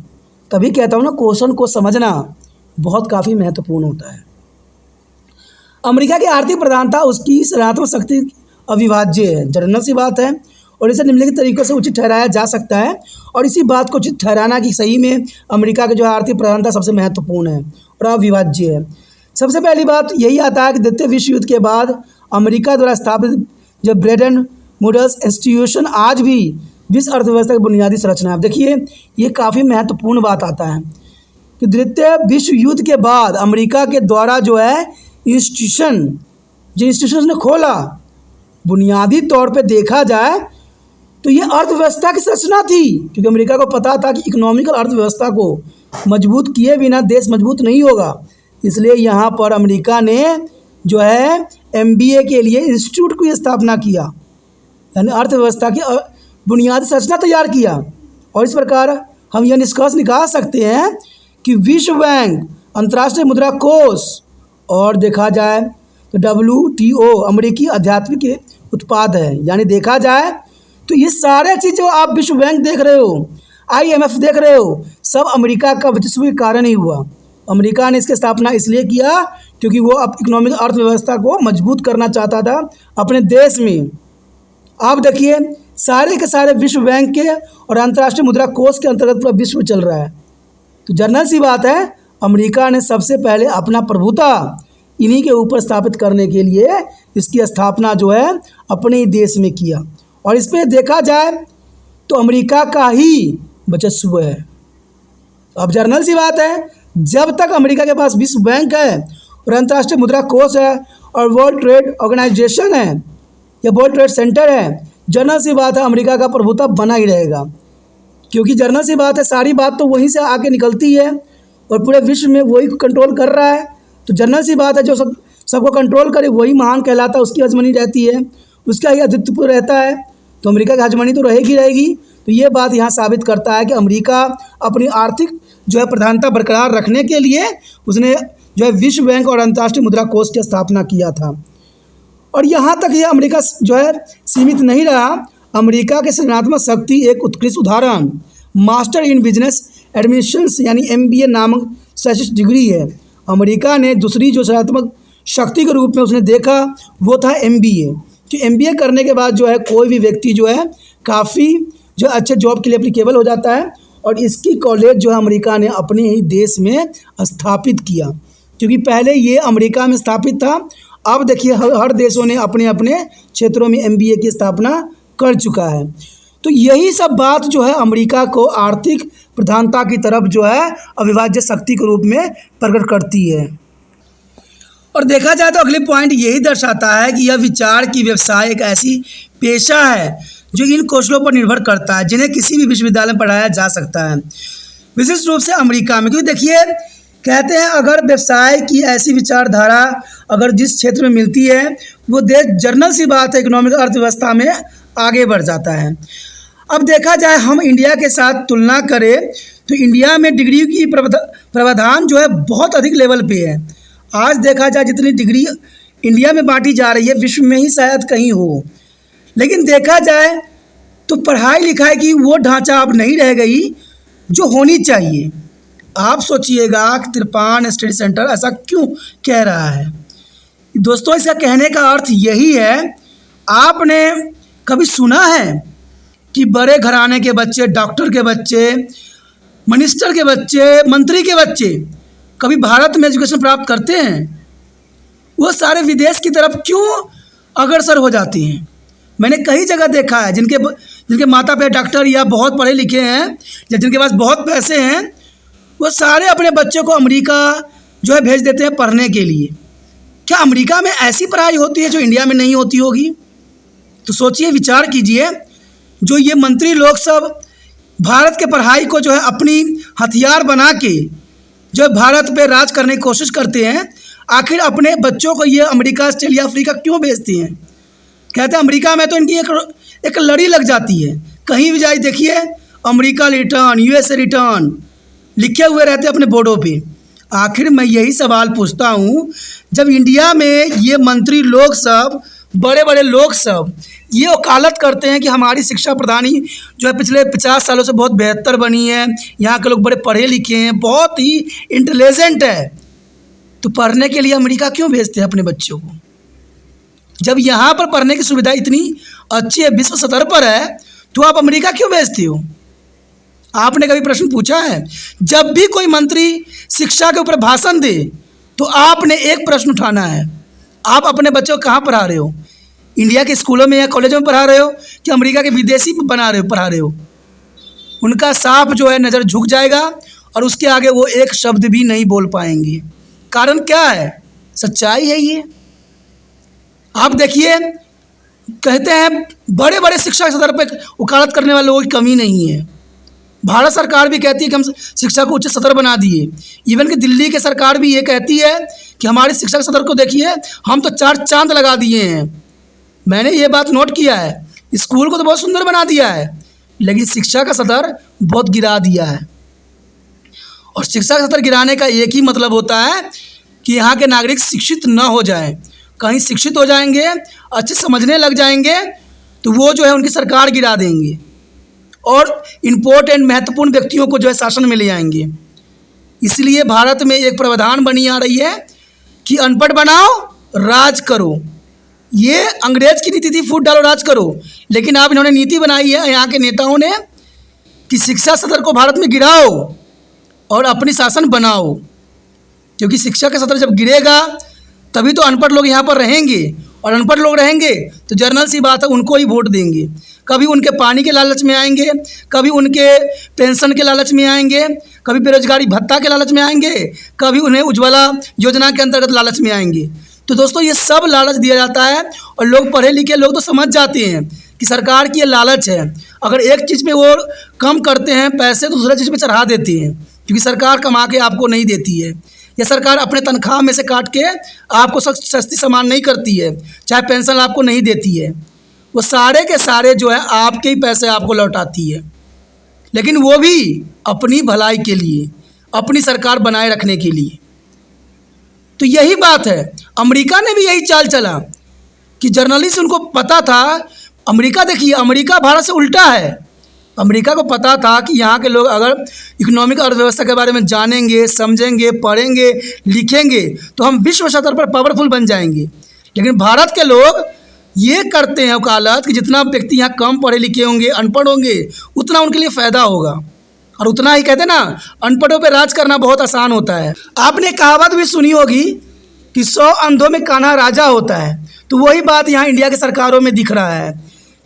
तभी कहता हूँ ना, क्वेश्चन को समझना बहुत काफ़ी महत्वपूर्ण होता है। अमेरिका की आर्थिक प्रधानता उसकी सकारात्मक शक्ति अविभाज्य है, जनरल सी बात है, और इसे निम्नलिखित तरीकों से उचित ठहराया जा सकता है। और इसी बात को उचित ठहराना कि सही में अमेरिका की जो आर्थिक प्रधानता सबसे महत्वपूर्ण है और अविभाज्य है। सबसे पहली बात यही आता है कि द्वितीय विश्व युद्ध के बाद अमेरिका द्वारा स्थापित जो ब्रेटन वुड्स इंस्टीट्यूशन आज भी विश्व अर्थव्यवस्था की बुनियादी संरचना है। देखिए, ये काफ़ी महत्वपूर्ण बात आता है कि द्वितीय विश्व युद्ध के बाद अमेरिका के द्वारा जो है इंस्टीट्यूशन ने खोला, बुनियादी तौर पे देखा जाए तो ये अर्थव्यवस्था की संरचना थी, क्योंकि अमेरिका को पता था कि इकोनॉमिकल अर्थव्यवस्था को मजबूत किए बिना देश मजबूत नहीं होगा। इसलिए यहाँ पर अमेरिका ने जो है MBA के लिए इंस्टीट्यूट की स्थापना किया, यानी अर्थव्यवस्था की बुनियादी संरचना तैयार किया। और इस प्रकार हम यह निष्कर्ष निकाल सकते हैं कि विश्व बैंक, अंतर्राष्ट्रीय मुद्रा कोष और देखा जाए तो WTO अमेरिकी आध्यात्मिक उत्पाद है। यानी देखा जाए तो ये सारे चीज़ जो आप विश्व बैंक देख रहे हो, IMF देख रहे हो, सब अमेरिका का वर्चस्व के कारण ही हुआ। अमेरिका ने इसकी स्थापना इसलिए किया क्योंकि वो अब इकोनॉमिक अर्थव्यवस्था को मजबूत करना चाहता था अपने देश में। आप देखिए, सारे के सारे विश्व बैंक के और अंतर्राष्ट्रीय मुद्रा कोष के अंतर्गत पूरा विश्व चल रहा है। तो जनरल सी बात है, अमेरिका ने सबसे पहले अपना प्रभुता इन्हीं के ऊपर स्थापित करने के लिए इसकी स्थापना जो है अपने ही देश में किया। और इस पर देखा जाए तो अमेरिका का ही वर्चस्व है। अब जनरल सी बात है, जब तक अमेरिका के पास विश्व बैंक है और अंतर्राष्ट्रीय मुद्रा कोष है और वर्ल्ड ट्रेड ऑर्गेनाइजेशन है या वर्ल्ड ट्रेड सेंटर है, जनरल सी बात है अमेरिका का प्रभुत्व बना ही रहेगा। क्योंकि जनरल सी बात है, सारी बात तो वहीं से आके निकलती है और पूरे विश्व में वही कंट्रोल कर रहा है। तो जनरल सी बात है, जो सबको कंट्रोल करे वही महान कहलाता है, उसकी हजमनी रहती है, उसका ही अधित्व रहता है। तो अमेरिका की हजमनी तो रहेगी। तो ये बात यहाँ साबित करता है कि अमेरिका अपनी आर्थिक जो है प्रधानता बरकरार रखने के लिए उसने जो है विश्व बैंक और अंतर्राष्ट्रीय मुद्रा कोष की स्थापना किया था। और यहाँ तक ये अमेरिका जो है सीमित नहीं रहा। अमेरिका के सृजनात्मक शक्ति एक उत्कृष्ट उदाहरण मास्टर इन बिजनेस एडमिनिस्ट्रेशन यानी MBA नामक शैक्षिक डिग्री है। अमेरिका ने दूसरी जो सृजनात्मक शक्ति के रूप में उसने देखा वो था MBA। कि MBA करने के बाद जो है कोई भी व्यक्ति जो है काफ़ी जो अच्छे जॉब के लिए एप्लीकेबल हो जाता है। और इसकी कॉलेज जो है अमेरिका ने अपने ही देश में स्थापित किया, क्योंकि पहले ये अमेरिका में स्थापित था। अब देखिए हर देशों ने अपने अपने क्षेत्रों में MBA की स्थापना कर चुका है। तो यही सब बात जो है अमेरिका को आर्थिक प्रधानता की तरफ जो है अविभाज्य शक्ति के रूप में प्रकट करती है। और देखा जाए तो अगले पॉइंट यही दर्शाता है कि यह विचार की व्यवसाय एक ऐसी पेशा है जो इन कौशलों पर निर्भर करता है जिन्हें किसी भी विश्वविद्यालय में पढ़ाया जा सकता है, विशिष्ट रूप से अमेरिका में। क्योंकि देखिए, कहते हैं अगर व्यवसाय की ऐसी विचारधारा अगर जिस क्षेत्र में मिलती है वो देश जनरल सी बात है इकोनॉमिक अर्थव्यवस्था में आगे बढ़ जाता है। अब देखा जाए हम इंडिया के साथ तुलना करें तो इंडिया में डिग्री की प्रावधान जो है बहुत अधिक लेवल पे है। आज देखा जाए जितनी डिग्री इंडिया में बांटी जा रही है विश्व में ही शायद कहीं हो। लेकिन देखा जाए तो पढ़ाई लिखाई की वो ढांचा अब नहीं रह गई जो होनी चाहिए। आप सोचिएगा कि त्रिपान स्टडी सेंटर ऐसा क्यों कह रहा है। दोस्तों, इसका कहने का अर्थ यही है, आपने कभी सुना है कि बड़े घराने के बच्चे, डॉक्टर के बच्चे, मिनिस्टर के बच्चे, मंत्री के बच्चे कभी भारत में एजुकेशन प्राप्त करते हैं? वो सारे विदेश की तरफ क्यों अग्रसर हो जाती हैं? मैंने कई जगह देखा है जिनके माता पिता डॉक्टर या बहुत पढ़े लिखे हैं या जिनके पास बहुत पैसे हैं, वो सारे अपने बच्चों को अमेरिका जो है भेज देते हैं पढ़ने के लिए। क्या अमेरिका में ऐसी पढ़ाई होती है जो इंडिया में नहीं होती होगी? तो सोचिए, विचार कीजिए, जो ये मंत्री लोग सब भारत के पढ़ाई को जो है अपनी हथियार बना के जो भारत पे राज करने की कोशिश करते हैं, आखिर अपने बच्चों को ये अमेरिका, ऑस्ट्रेलिया, अफ्रीका क्यों भेजती हैं? कहते हैं अमेरिका में तो इनकी एक लड़ी लग जाती है। कहीं भी जाइए देखिए अमेरिका रिटर्न, USA रिटर्न लिखे हुए रहते हैं अपने बोर्डों पे। आखिर मैं यही सवाल पूछता हूँ, जब इंडिया में ये मंत्री लोग सब बड़े बड़े लोग सब ये वकालत करते हैं कि हमारी शिक्षा प्रणाली जो है पिछले 50 सालों से बहुत बेहतर बनी है, यहाँ के लोग बड़े पढ़े लिखे हैं, बहुत ही इंटेलिजेंट है। तो पढ़ने के लिए अमेरिका क्यों भेजते हैं अपने बच्चों को? जब यहाँ पर पढ़ने की सुविधा इतनी अच्छी है, विश्व स्तर पर है, तो आप अमेरिका क्यों भेजते हो? आपने कभी प्रश्न पूछा है? जब भी कोई मंत्री शिक्षा के ऊपर भाषण दे तो आपने एक प्रश्न उठाना है, आप अपने बच्चों को कहाँ पढ़ा रहे हो? इंडिया के स्कूलों में या कॉलेजों में पढ़ा रहे हो कि अमेरिका के विदेशी पढ़ा रहे हो? उनका साफ जो है नज़र झुक जाएगा और उसके आगे वो एक शब्द भी नहीं बोल पाएंगे। कारण क्या है? सच्चाई है ये। आप देखिए, कहते हैं बड़े बड़े शिक्षा के स्तर पर वकालत करने वाले लोगों की कमी नहीं है। भारत सरकार भी कहती है कि हम शिक्षा को उच्च स्तर बना दिए। इवन कि दिल्ली की सरकार भी ये कहती है कि हमारी शिक्षा के स्तर को देखिए, हम तो 4 चांद लगा दिए हैं। मैंने ये बात नोट किया है, स्कूल को तो बहुत सुंदर बना दिया है, लेकिन शिक्षा का स्तर बहुत गिरा दिया है। और शिक्षा का स्तर गिराने का एक ही मतलब होता है कि यहाँ के नागरिक शिक्षित न हो जाएं। कहीं शिक्षित हो जाएंगे, अच्छे समझने लग जाएंगे, तो वो जो है उनकी सरकार गिरा देंगे और इम्पोर्टेंट महत्वपूर्ण व्यक्तियों को जो है शासन में ले आएंगे। इसलिए भारत में एक प्रावधान बनी आ रही है कि अनपढ़ बनाओ, राज करो। ये अंग्रेज की नीति थी, फूट डालो राज करो। लेकिन अब इन्होंने नीति बनाई है यहाँ के नेताओं ने कि शिक्षा स्तर को भारत में गिराओ और अपनी शासन बनाओ, क्योंकि शिक्षा का स्तर जब गिरेगा तभी तो अनपढ़ लोग यहाँ पर रहेंगे, और अनपढ़ लोग रहेंगे तो जर्नल सी बात है उनको ही वोट देंगे। कभी उनके पानी के लालच में आएंगे, कभी उनके पेंशन के लालच में आएंगे, कभी बेरोजगारी भत्ता के लालच में आएंगे, कभी उन्हें उज्ज्वला योजना के अंतर्गत लालच में आएंगे। तो दोस्तों ये सब लालच दिया जाता है और लोग पढ़े लिखे लोग तो समझ जाते हैं कि सरकार की ये लालच है। अगर एक चीज़ पे वो कम करते हैं पैसे तो दूसरे चीज़ पे चढ़ा देते हैं, क्योंकि सरकार कमा के आपको नहीं देती है। ये सरकार अपने तनख्वाह में से काट के आपको सस्ती सामान नहीं करती है, चाहे पेंशन आपको नहीं देती है। वो सारे के सारे जो है आपके ही पैसे आपको लौटाती है, लेकिन वो भी अपनी भलाई के लिए, अपनी सरकार बनाए रखने के लिए। तो यही बात है, अमेरिका ने भी यही चाल चला कि जर्नलिस्ट उनको पता था। अमेरिका देखिए, अमेरिका भारत से उल्टा है। अमेरिका को पता था कि यहाँ के लोग अगर इकोनॉमिक अर्थव्यवस्था के बारे में जानेंगे, समझेंगे, पढ़ेंगे, लिखेंगे तो हम विश्व स्तर पर पावरफुल बन जाएंगे। लेकिन भारत के लोग ये करते हैं वकालत कि जितना व्यक्ति यहाँ कम पढ़े लिखे होंगे, अनपढ़ होंगे, उतना उनके लिए फ़ायदा होगा। और उतना ही कहते हैं ना, अनपढ़ों पे राज करना बहुत आसान होता है। आपने कहावत भी सुनी होगी कि 100 अंधों में कान्हा राजा होता है। तो वही बात यहाँ इंडिया की सरकारों में दिख रहा है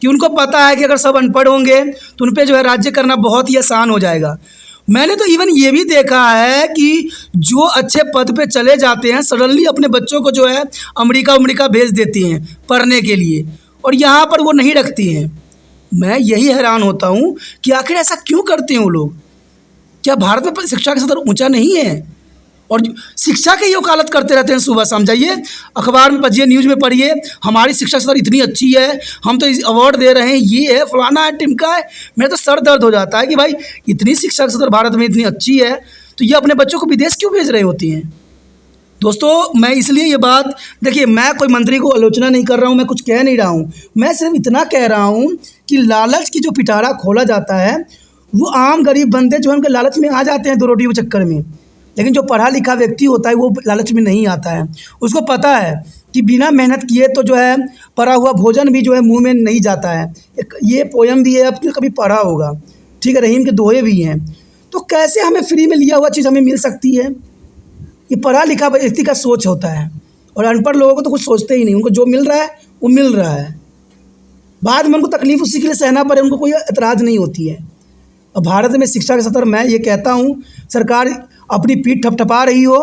कि उनको पता है कि अगर सब अनपढ़ होंगे तो उन पे जो है राज्य करना बहुत ही आसान हो जाएगा। मैंने तो इवन ये भी देखा है कि जो अच्छे पद पे चले जाते हैं सडनली अपने बच्चों को जो है अमेरिका भेज देती हैं पढ़ने के लिए, और यहाँ पर वो नहीं रखती हैं। मैं यही हैरान होता हूँ कि आखिर ऐसा क्यों करते हैं वो लोग? क्या भारत में शिक्षा का स्तर ऊँचा नहीं है? और शिक्षा की ही वकालत करते रहते हैं सुबह शाम। जाइए अखबार में पढ़िए, न्यूज़ में पढ़िए, हमारी शिक्षा स्तर इतनी अच्छी है, हम तो अवार्ड दे रहे हैं, ये है, फलाना है, टिमका है। मेरा तो सर दर्द हो जाता है कि भाई इतनी शिक्षा स्तर भारत में इतनी अच्छी है तो ये अपने बच्चों को विदेश क्यों भेज रहे होती हैं? दोस्तों मैं इसलिए ये बात, देखिए मैं कोई मंत्री को आलोचना नहीं कर रहा हूँ, मैं कुछ कह नहीं रहा हूँ, मैं सिर्फ इतना कह रहा हूँ कि लालच की जो पिटारा खोला जाता है वो आम गरीब बंदे जो है उनके लालच में आ जाते हैं 2 रोटी के चक्कर में। लेकिन जो पढ़ा लिखा व्यक्ति होता है वो लालच में नहीं आता है। उसको पता है कि बिना मेहनत किए तो जो है पड़ा हुआ भोजन भी जो है मुंह में नहीं जाता है। ये पोयम भी है, आपने कभी पढ़ा होगा, ठीक है, रहीम के दोहे भी हैं। तो कैसे हमें फ्री में लिया हुआ चीज़ हमें मिल सकती है? ये पढ़ा लिखा व्यक्ति का सोच होता है, और अनपढ़ लोगों को तो कुछ सोचते ही नहीं, उनको जो मिल रहा है वो मिल रहा है। बाद में उनको तकलीफ उसी के लिए सहना पड़े, उनको कोई एतराज़ नहीं होती है। और भारत में शिक्षा का स्तर, मैं ये कहता हूँ सरकार अपनी पीठ थपथपा रही हो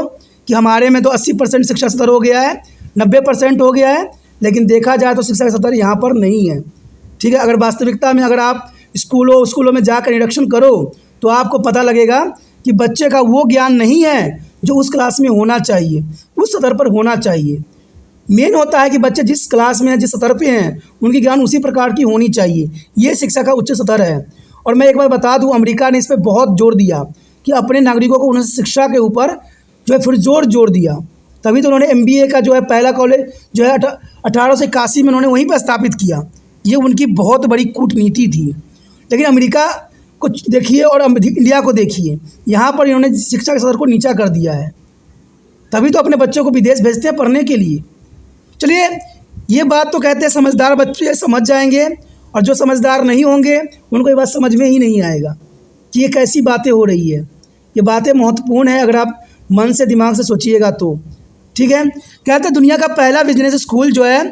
कि हमारे में तो 80% शिक्षा स्तर हो गया है, 90% हो गया है, लेकिन देखा जाए तो शिक्षा का स्तर यहाँ पर नहीं है। ठीक है, अगर वास्तविकता में अगर आप स्कूलों में जाकर निरीक्षण करो तो आपको पता लगेगा कि बच्चे का वो ज्ञान नहीं है जो उस क्लास में होना चाहिए, उस स्तर पर होना चाहिए। मेन होता है कि बच्चे जिस क्लास में हैं, जिस स्तर पे हैं, उनकी ज्ञान उसी प्रकार की होनी चाहिए। ये शिक्षा का उच्च स्तर है। और मैं एक बार बता दूं, अमेरिका ने इस पर बहुत जोर दिया कि अपने नागरिकों को उन्हें शिक्षा के ऊपर जो है फिर जोर दिया। तभी तो उन्होंने MBA का जो है पहला कॉलेज जो है 1881 में उन्होंने वहीं पर स्थापित किया। ये उनकी बहुत बड़ी कूटनीति थी। लेकिन अमेरिका को देखिए और इंडिया को देखिए, यहाँ पर इन्होंने शिक्षा के स्तर को नीचा कर दिया है। तभी तो अपने बच्चों को विदेश भेजते हैं पढ़ने के लिए। चलिए, ये बात तो कहते हैं समझदार बच्चे समझ जाएंगे, और जो समझदार नहीं होंगे उनको ये बात समझ में ही नहीं आएगा कि ये कैसी बातें हो रही है। ये बातें महत्वपूर्ण है अगर आप मन से दिमाग से सोचिएगा तो। ठीक है, कहते हैं दुनिया का पहला बिजनेस स्कूल जो है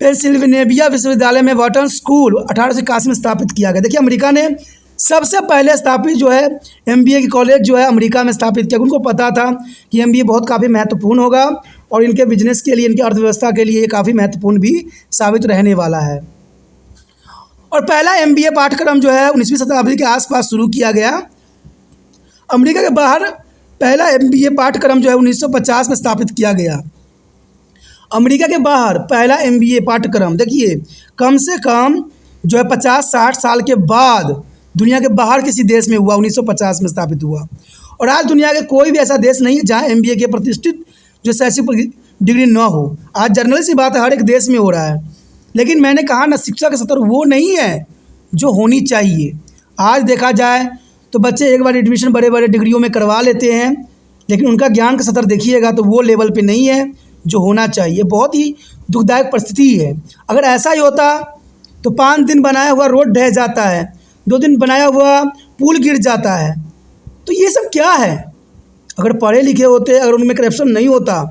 पेंसिल्वेनिया विश्वविद्यालय में वाटन स्कूल 1881 में स्थापित किया गया। देखिए, अमेरिका ने सबसे पहले स्थापित जो है MBA की कॉलेज जो है अमेरिका में स्थापित किया। उनको पता था कि MBA बहुत काफ़ी महत्वपूर्ण होगा और इनके बिजनेस के लिए, इनकी अर्थव्यवस्था के लिए ये काफ़ी महत्वपूर्ण भी साबित रहने वाला है। और पहला MBA पाठ्यक्रम जो है 19वीं शताब्दी के आसपास शुरू किया गया। अमेरिका के बाहर पहला MBA पाठ्यक्रम जो है 1950 में स्थापित किया गया। अमेरिका के बाहर पहला MBA पाठ्यक्रम, देखिए, कम से कम जो है 50-60 साल के बाद दुनिया के बाहर किसी देश में हुआ, 1950 में स्थापित हुआ। और आज दुनिया के कोई भी ऐसा देश नहीं है जहाँ MBA के प्रतिष्ठित जो शैक्षिक डिग्री न हो। आज जनरल सी बात है, हर एक देश में हो रहा है। लेकिन मैंने कहा ना, शिक्षा का स्तर वो नहीं है जो होनी चाहिए। आज देखा जाए तो बच्चे एक बार एडमिशन बड़े बड़े डिग्रियों में करवा लेते हैं, लेकिन उनका ज्ञान का स्तर देखिएगा तो वो लेवल पे नहीं है जो होना चाहिए। बहुत ही दुखदायक परिस्थिति है। अगर ऐसा ही होता तो 5 दिन बनाया हुआ रोड ढह जाता है, 2 दिन बनाया हुआ पुल गिर जाता है। तो ये सब क्या है? अगर पढ़े लिखे होते, अगर उनमें करप्शन नहीं होता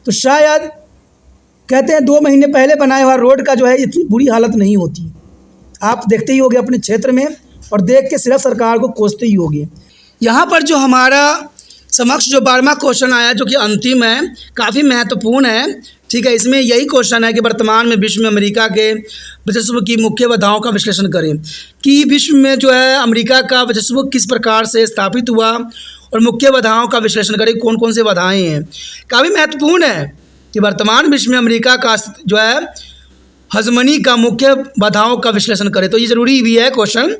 तो शायद कहते हैं 2 महीने पहले बनाया हुआ रोड का जो है इतनी बुरी हालत नहीं होती। आप देखते ही होंगे अपने क्षेत्र में, और देख के सिर्फ सरकार को कोसते ही होंगे। यहाँ पर जो हमारा समक्ष जो 12वां क्वेश्चन आया, जो कि अंतिम है, काफ़ी महत्वपूर्ण है। ठीक है, इसमें यही क्वेश्चन है कि वर्तमान में विश्व में अमेरिका के वर्चस्व की मुख्य बाधाओं का विश्लेषण करें कि विश्व में जो है अमेरिका का वर्चस्व किस प्रकार से स्थापित हुआ, और मुख्य बाधाओं का विश्लेषण करें, कौन कौन से बाधाएं हैं। काफ़ी महत्वपूर्ण है कि वर्तमान विश्व में अमेरिका का जो है हजमनी का मुख्य बाधाओं का विश्लेषण करें। तो ये ज़रूरी भी है क्वेश्चन,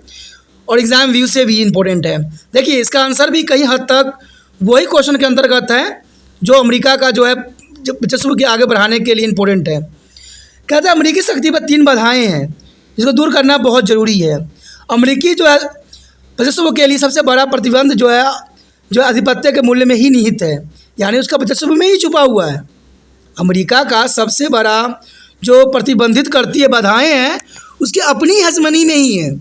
और एग्ज़ाम व्यू से भी इम्पोर्टेंट है। देखिए, इसका आंसर भी कई हद तक वही क्वेश्चन के अंतर्गत है जो अमेरिका का जो है वर्चस्व के आगे बढ़ाने के लिए इम्पोर्टेंट है। कहते हैं अमेरिकी शक्ति पर 3 बाधाएं हैं जिसको दूर करना बहुत ज़रूरी है। अमेरिकी जो है वर्चस्व के लिए सबसे बड़ा प्रतिबंध जो है आधिपत्य के मूल्य में ही निहित है, यानी उसका वर्चस्व में ही छुपा हुआ है। अमेरिका का सबसे बड़ा जो प्रतिबंधित करती है बाधाएं हैं, उसकी अपनी हजमनी में ही है।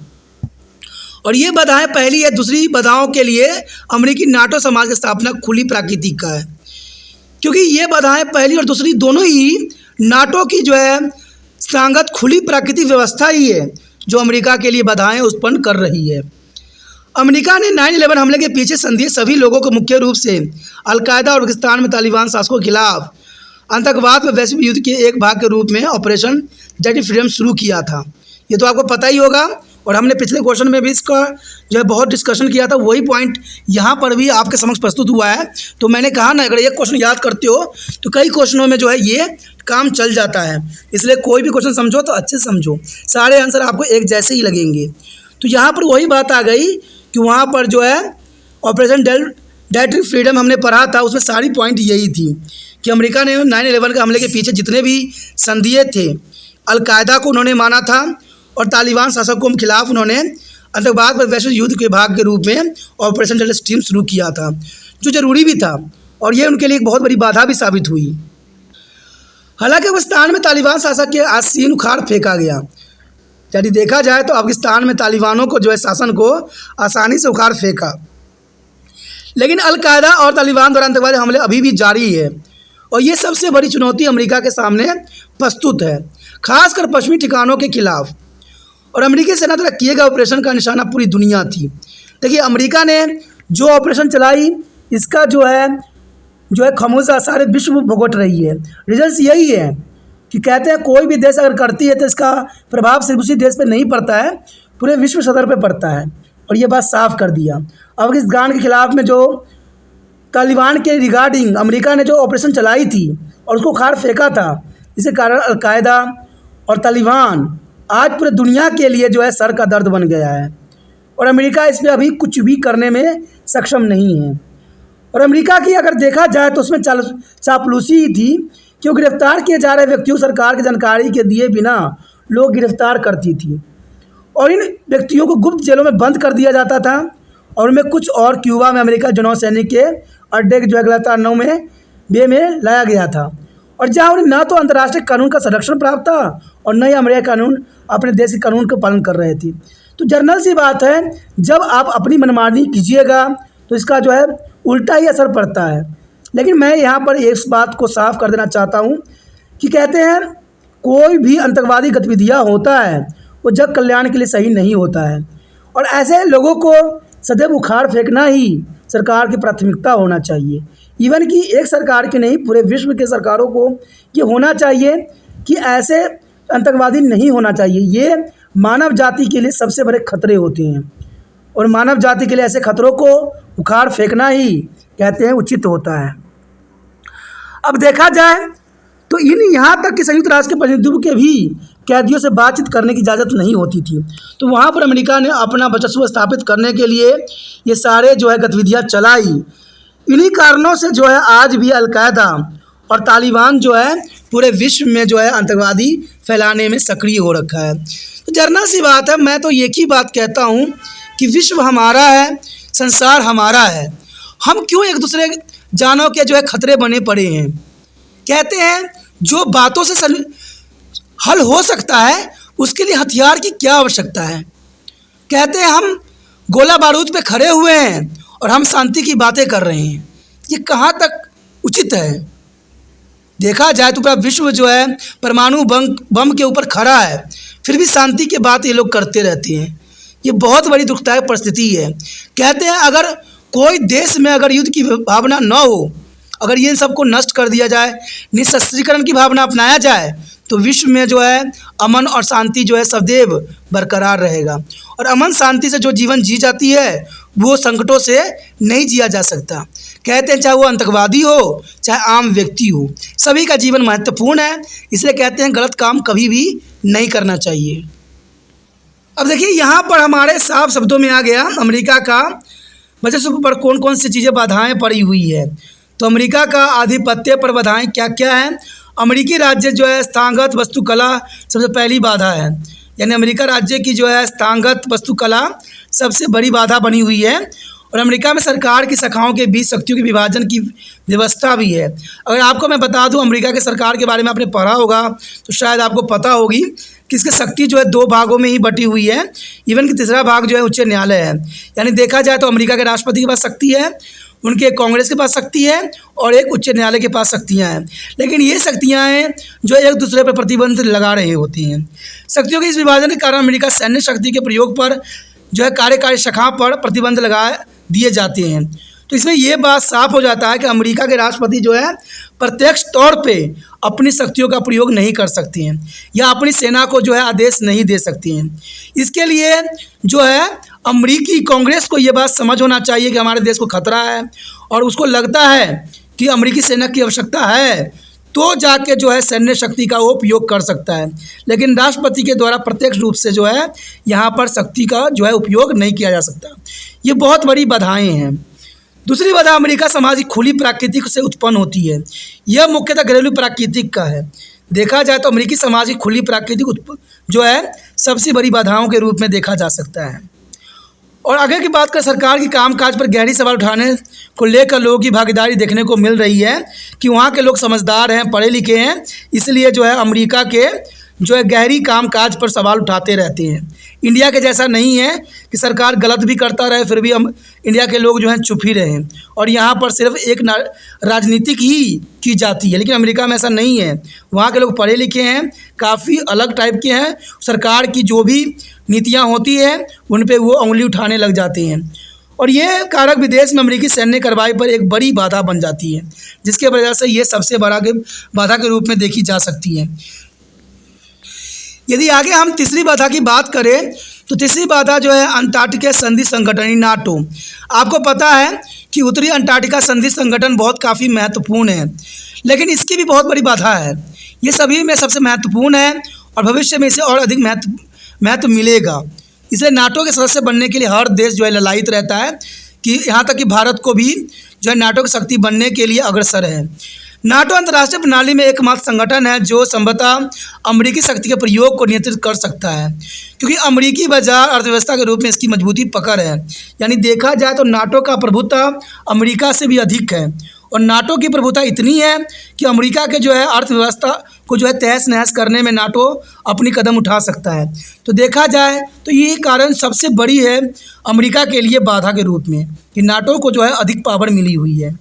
और ये बाधाएं पहली या दूसरी बाधाओं के लिए अमेरिकी नाटो समाज की स्थापना खुली प्राकृतिक का है, क्योंकि ये बाधाएं पहली और दूसरी दोनों ही नाटो की जो है संगत खुली प्राकृतिक व्यवस्था ही है जो अमेरिका के लिए बाधाएं उत्पन्न कर रही है। अमेरिका ने 9/11 हमले के पीछे संदिग्ध सभी लोगों को मुख्य रूप से अलकायदा और पाकिस्तान में तालिबान शासकों के खिलाफ आतंकवाद व वैश्विक युद्ध के एक भाग के रूप में ऑपरेशन डेडली फ्रीडम शुरू किया था। ये तो आपको पता ही होगा, और हमने पिछले क्वेश्चन में भी इसका जो है बहुत डिस्कशन किया था। वही पॉइंट यहाँ पर भी आपके समक्ष प्रस्तुत हुआ है। तो मैंने कहा ना, अगर एक क्वेश्चन याद करते हो तो कई क्वेश्चनों में जो है ये काम चल जाता है। इसलिए कोई भी क्वेश्चन समझो तो अच्छे से समझो, सारे आंसर आपको एक जैसे ही लगेंगे। तो यहाँ पर वही बात आ गई कि वहाँ पर जो है ऑपरेशन डेडली फ्रीडम हमने पढ़ा था, उसमें सारी पॉइंट यही थी कि अमेरिका ने 9/11 के हमले के पीछे जितने भी संदिग्ध थे, अलकायदा को उन्होंने माना था और तालिबान शासकों के खिलाफ उन्होंने आतंकवाद पर वैश्विक युद्ध के भाग के रूप में ऑपरेशन डेडली फ्रीडम शुरू किया था, जो ज़रूरी भी था, और ये उनके लिए एक बहुत बड़ी बाधा भी साबित हुई। हालांकि अफगानिस्तान में तालिबान शासक के आसीन उखाड़ फेंका गया। यदि देखा जाए तो अफगानिस्तान में तालिबानों को जो है शासन को आसानी से उखाड़ फेंका, लेकिन अलकायदा और तालिबान द्वारा आतंकवादी हमले अभी भी जारी है, और ये सबसे बड़ी चुनौती अमेरिका के सामने प्रस्तुत है, खासकर पश्चिमी ठिकानों के खिलाफ। और अमेरिकी सेना द्वारा किए गए ऑपरेशन का निशाना पूरी दुनिया थी। देखिए, अमेरिका ने जो ऑपरेशन चलाई, इसका जो है खामोजा सारे विश्व भुगत रही है। रीजन्स यही है कि कहते हैं कोई भी देश अगर करती है तो इसका प्रभाव सिर्फ उसी देश पे नहीं पड़ता है, पूरे विश्व सतह पे पड़ता है, और ये बात साफ कर दिया। अफगानिस्तान के खिलाफ में जो तालिबान के रिगार्डिंग अमेरिका ने जो ऑपरेशन चलाई थी और उसको उखाड़ फेंका था, इसके कारण अलकायदा और तालिबान आज पूरे दुनिया के लिए जो है सर का दर्द बन गया है, और अमेरिका इस पर अभी कुछ भी करने में सक्षम नहीं है। और अमेरिका की अगर देखा जाए तो उसमें चापलूसी ही थी, क्यों गिरफ्तार किए जा रहे व्यक्तियों को सरकार की जानकारी के दिए बिना लोग गिरफ्तार करती थी और इन व्यक्तियों को गुप्त जेलों में बंद कर दिया जाता था। और उनमें कुछ और क्यूबा में अमेरिका जो नौसैनिक के अड्डे जो है गलतार 9 में बे में लाया गया था, और जहाँ उन्हें न तो अंतर्राष्ट्रीय कानून का संरक्षण प्राप्त था और न ही अमेरिका कानून अपने देश के कानून का पालन कर रहे थे। तो जर्नल सी बात है, जब आप अपनी मनमानी कीजिएगा तो इसका जो है उल्टा ही असर पड़ता है। लेकिन मैं यहाँ पर इस बात को साफ कर देना चाहता हूँ कि कहते हैं कोई भी आतंकवादी गतिविधियाँ होता है वो जग कल्याण के लिए सही नहीं होता है, और ऐसे लोगों को सदैव उखाड़ फेंकना ही सरकार की प्राथमिकता होना चाहिए। इवन कि एक सरकार की नहीं, पूरे विश्व के सरकारों को ये होना चाहिए कि ऐसे आतंकवादी नहीं होना चाहिए। ये मानव जाति के लिए सबसे बड़े खतरे होते हैं और मानव जाति के लिए ऐसे खतरों को उखाड़ फेंकना ही कहते हैं उचित होता है। अब देखा जाए तो यहाँ तक कि संयुक्त राष्ट्र के प्रतिनिधियों के भी कैदियों से बातचीत करने की इजाज़त नहीं होती थी। तो वहाँ पर अमेरिका ने अपना वर्चस्व स्थापित करने के लिए ये सारे जो है गतिविधियाँ चलाई। इन्हीं कारणों से जो है आज भी अलकायदा और तालिबान जो है पूरे विश्व में जो है आतंकवादी फैलाने में सक्रिय हो रखा है। तो जर्नल सी बात है, मैं तो एक ही बात कहता हूँ कि विश्व हमारा है, संसार हमारा है, हम क्यों एक दूसरे जानों के जो है खतरे बने पड़े हैं। कहते हैं जो बातों से हल हो सकता है उसके लिए हथियार की क्या आवश्यकता है। कहते हैं हम गोला बारूद पे खड़े हुए हैं और हम शांति की बातें कर रहे हैं, ये कहाँ तक उचित है। देखा जाए तो पूरा विश्व जो है परमाणु बम के ऊपर खड़ा है, फिर भी शांति की बात ये लोग करते रहते हैं। ये बहुत बड़ी दुखदायक परिस्थिति है। कहते हैं अगर कोई देश में अगर युद्ध की भावना न हो, अगर ये सबको नष्ट कर दिया जाए, निशस्त्रीकरण की भावना अपनाया जाए, तो विश्व में जो है अमन और शांति जो है सदैव बरकरार रहेगा। और अमन शांति से जो जीवन जी जाती है वो संकटों से नहीं जिया जा सकता। कहते हैं चाहे वो आतंकवादी हो चाहे आम व्यक्ति हो, सभी का जीवन महत्वपूर्ण है। इसलिए कहते हैं गलत काम कभी भी नहीं करना चाहिए। अब देखिए यहाँ पर हमारे साफ शब्दों में आ गया अमेरिका का वर्चस्व पर कौन कौन सी चीज़ें बाधाएं पड़ी हुई है। तो अमेरिका का आधिपत्य पर बाधाएं क्या क्या हैं। अमेरिकी राज्य जो है स्थानगत वास्तुकला सबसे पहली बाधा है, यानी अमेरिका राज्य की जो है स्थानगत वास्तुकला सबसे बड़ी बाधा बनी हुई है। और अमेरिका में सरकार की शाखाओं के बीच शक्तियों के विभाजन की व्यवस्था भी है। अगर आपको मैं बता दूं अमेरिका के सरकार के बारे में आपने पढ़ा होगा तो शायद आपको पता होगी कि इसकी शक्ति जो है 2 भागों में ही बटी हुई है। इवन कि तीसरा भाग जो है उच्च न्यायालय है। यानी देखा जाए तो अमेरिका के राष्ट्रपति के पास शक्ति है, उनके कांग्रेस के पास शक्ति है और एक उच्च न्यायालय के पास शक्तियाँ हैं। लेकिन ये शक्तियाँ हैं जो एक दूसरे पर प्रतिबंध लगा रही होती हैं। शक्तियों के इस विभाजन के कारण अमेरिका सैन्य शक्ति के प्रयोग पर जो है कार्यकारी शाखा पर प्रतिबंध लगा दिए जाते हैं। तो इसमें ये बात साफ हो जाता है कि अमेरिका के राष्ट्रपति जो है प्रत्यक्ष तौर पे अपनी शक्तियों का प्रयोग नहीं कर सकती हैं या अपनी सेना को जो है आदेश नहीं दे सकती हैं। इसके लिए जो है अमेरिकी कांग्रेस को ये बात समझ होना चाहिए कि हमारे देश को खतरा है और उसको लगता है कि अमेरिकी सेना की आवश्यकता है, तो जाके जो है सैन्य शक्ति का वो उपयोग कर सकता है। लेकिन राष्ट्रपति के द्वारा प्रत्यक्ष रूप से जो है यहाँ पर शक्ति का जो है उपयोग नहीं किया जा सकता। ये बहुत बड़ी बाधाएं हैं। दूसरी बाधा अमेरिका समाज की खुली प्राकृतिक से उत्पन्न होती है। यह मुख्यतः घरेलू प्राकृतिक का है। देखा जाए तो अमेरिकी समाज की खुली प्राकृतिक जो है सबसे बड़ी बाधाओं के रूप में देखा जा सकता है। और आगे की बात करें सरकार की कामकाज पर गहरी सवाल उठाने को लेकर लोगों की भागीदारी देखने को मिल रही है कि वहाँ के लोग समझदार हैं, पढ़े लिखे हैं, इसलिए जो है अमेरिका के जो है गहरी कामकाज पर सवाल उठाते रहते हैं। इंडिया के जैसा नहीं है कि सरकार गलत भी करता रहे फिर भी हम इंडिया के लोग जो हैं चुप ही रहें और यहाँ पर सिर्फ एक राजनीतिक ही की जाती है। लेकिन अमेरिका में ऐसा नहीं है। वहाँ के लोग पढ़े लिखे हैं, काफ़ी अलग टाइप के हैं। सरकार की जो भी नीतियाँ होती हैं उन पे वो उंगली उठाने लग जाते हैं और ये कारक विदेश में अमेरिकी सैन्य कार्रवाई पर एक बड़ी बाधा बन जाती है, जिसके वजह से ये सबसे बड़ा बाधा के रूप में देखी जा सकती है। यदि आगे हम तीसरी बाधा की बात करें तो तीसरी बाधा जो है अंटार्कटिका संधि संगठन नाटो। आपको पता है कि उत्तरी अंटार्कटिका संधि संगठन बहुत काफ़ी महत्वपूर्ण है, लेकिन इसकी भी बहुत बड़ी बाधा है। ये सभी में सबसे महत्वपूर्ण है और भविष्य में इसे और अधिक महत्व मिलेगा। इसलिए नाटो के सदस्य बनने के लिए हर देश जो है ललायित रहता है कि यहाँ तक कि भारत को भी जो है नाटो की शक्ति बनने के लिए अग्रसर है। नाटो अंतर्राष्ट्रीय प्रणाली में एकमात्र संगठन है जो संभवतः अमेरिकी शक्ति के प्रयोग को नियंत्रित कर सकता है, क्योंकि अमेरिकी बाजार अर्थव्यवस्था के रूप में इसकी मजबूती पकड़ है। यानी देखा जाए तो नाटो का प्रभुत्व अमेरिका से भी अधिक है, और नाटो की प्रभुत्व इतनी है कि अमेरिका के जो है अर्थव्यवस्था को जो है तहस नहस करने में नाटो अपनी कदम उठा सकता है। तो देखा जाए तो ये कारण सबसे बड़ी है अमेरिका के लिए बाधा के रूप में कि नाटो को जो है अधिक पावर मिली हुई है।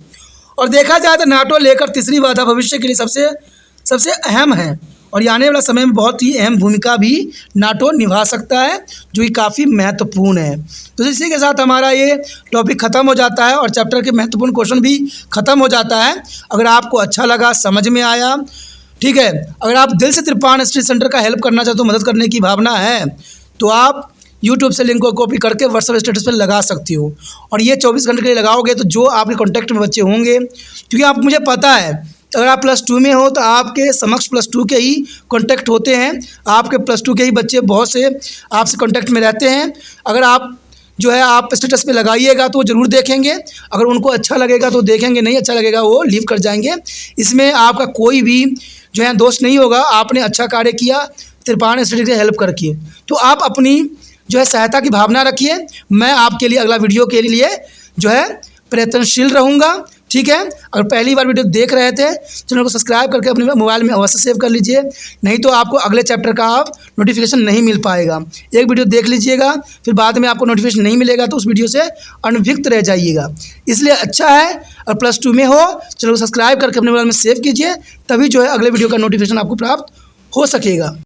और देखा जाए तो नाटो लेकर तीसरी बाधा भविष्य के लिए सबसे अहम है, और ये आने वाला समय में बहुत ही अहम भूमिका भी नाटो निभा सकता है, जो कि काफ़ी महत्वपूर्ण है। तो इसी के साथ हमारा ये टॉपिक ख़त्म हो जाता है और चैप्टर के महत्वपूर्ण क्वेश्चन भी ख़त्म हो जाता है। अगर आपको अच्छा लगा, समझ में आया, ठीक है, अगर आप दिल से त्रिपाण स्टडी सेंटर का हेल्प करना चाहते हो, मदद करने की भावना है, तो आप यूट्यूब से लिंक को कॉपी करके व्हाट्सएप स्टेटस पर लगा सकती हो। और ये 24 घंटे के लिए लगाओगे तो जो आपके कॉन्टैक्ट में बच्चे होंगे, क्योंकि आप मुझे पता है अगर आप +2 में हो तो आपके समक्ष +2 के ही कॉन्टैक्ट होते हैं, आपके +2 के ही बच्चे बहुत से आपसे कॉन्टैक्ट में रहते हैं। अगर आप जो है आप स्टेटस पे लगाइएगा तो वो ज़रूर देखेंगे, अगर उनको अच्छा लगेगा तो देखेंगे, नहीं अच्छा लगेगा वो लीव कर जाएंगे। इसमें आपका कोई भी जो है दोष नहीं होगा, आपने अच्छा कार्य किया त्रिपाण स्टडी से हेल्प करके। तो आप अपनी जो है सहायता की भावना रखिए, मैं आपके लिए अगला वीडियो के लिए जो है प्रयत्नशील रहूँगा, ठीक है। अगर पहली बार वीडियो देख रहे थे चैनल को सब्सक्राइब करके अपने मोबाइल में अवश्य सेव कर लीजिए, नहीं तो आपको अगले चैप्टर का आप नोटिफिकेशन नहीं मिल पाएगा। एक वीडियो देख लीजिएगा, फिर बाद में आपको नोटिफिकेशन नहीं मिलेगा तो उस वीडियो से अनभिज्ञ रह जाइएगा। इसलिए अच्छा है और +2 में हो चैनल को सब्सक्राइब करके अपने मोबाइल में सेव कीजिए, तभी जो है अगले वीडियो का नोटिफिकेशन आपको प्राप्त हो सकेगा।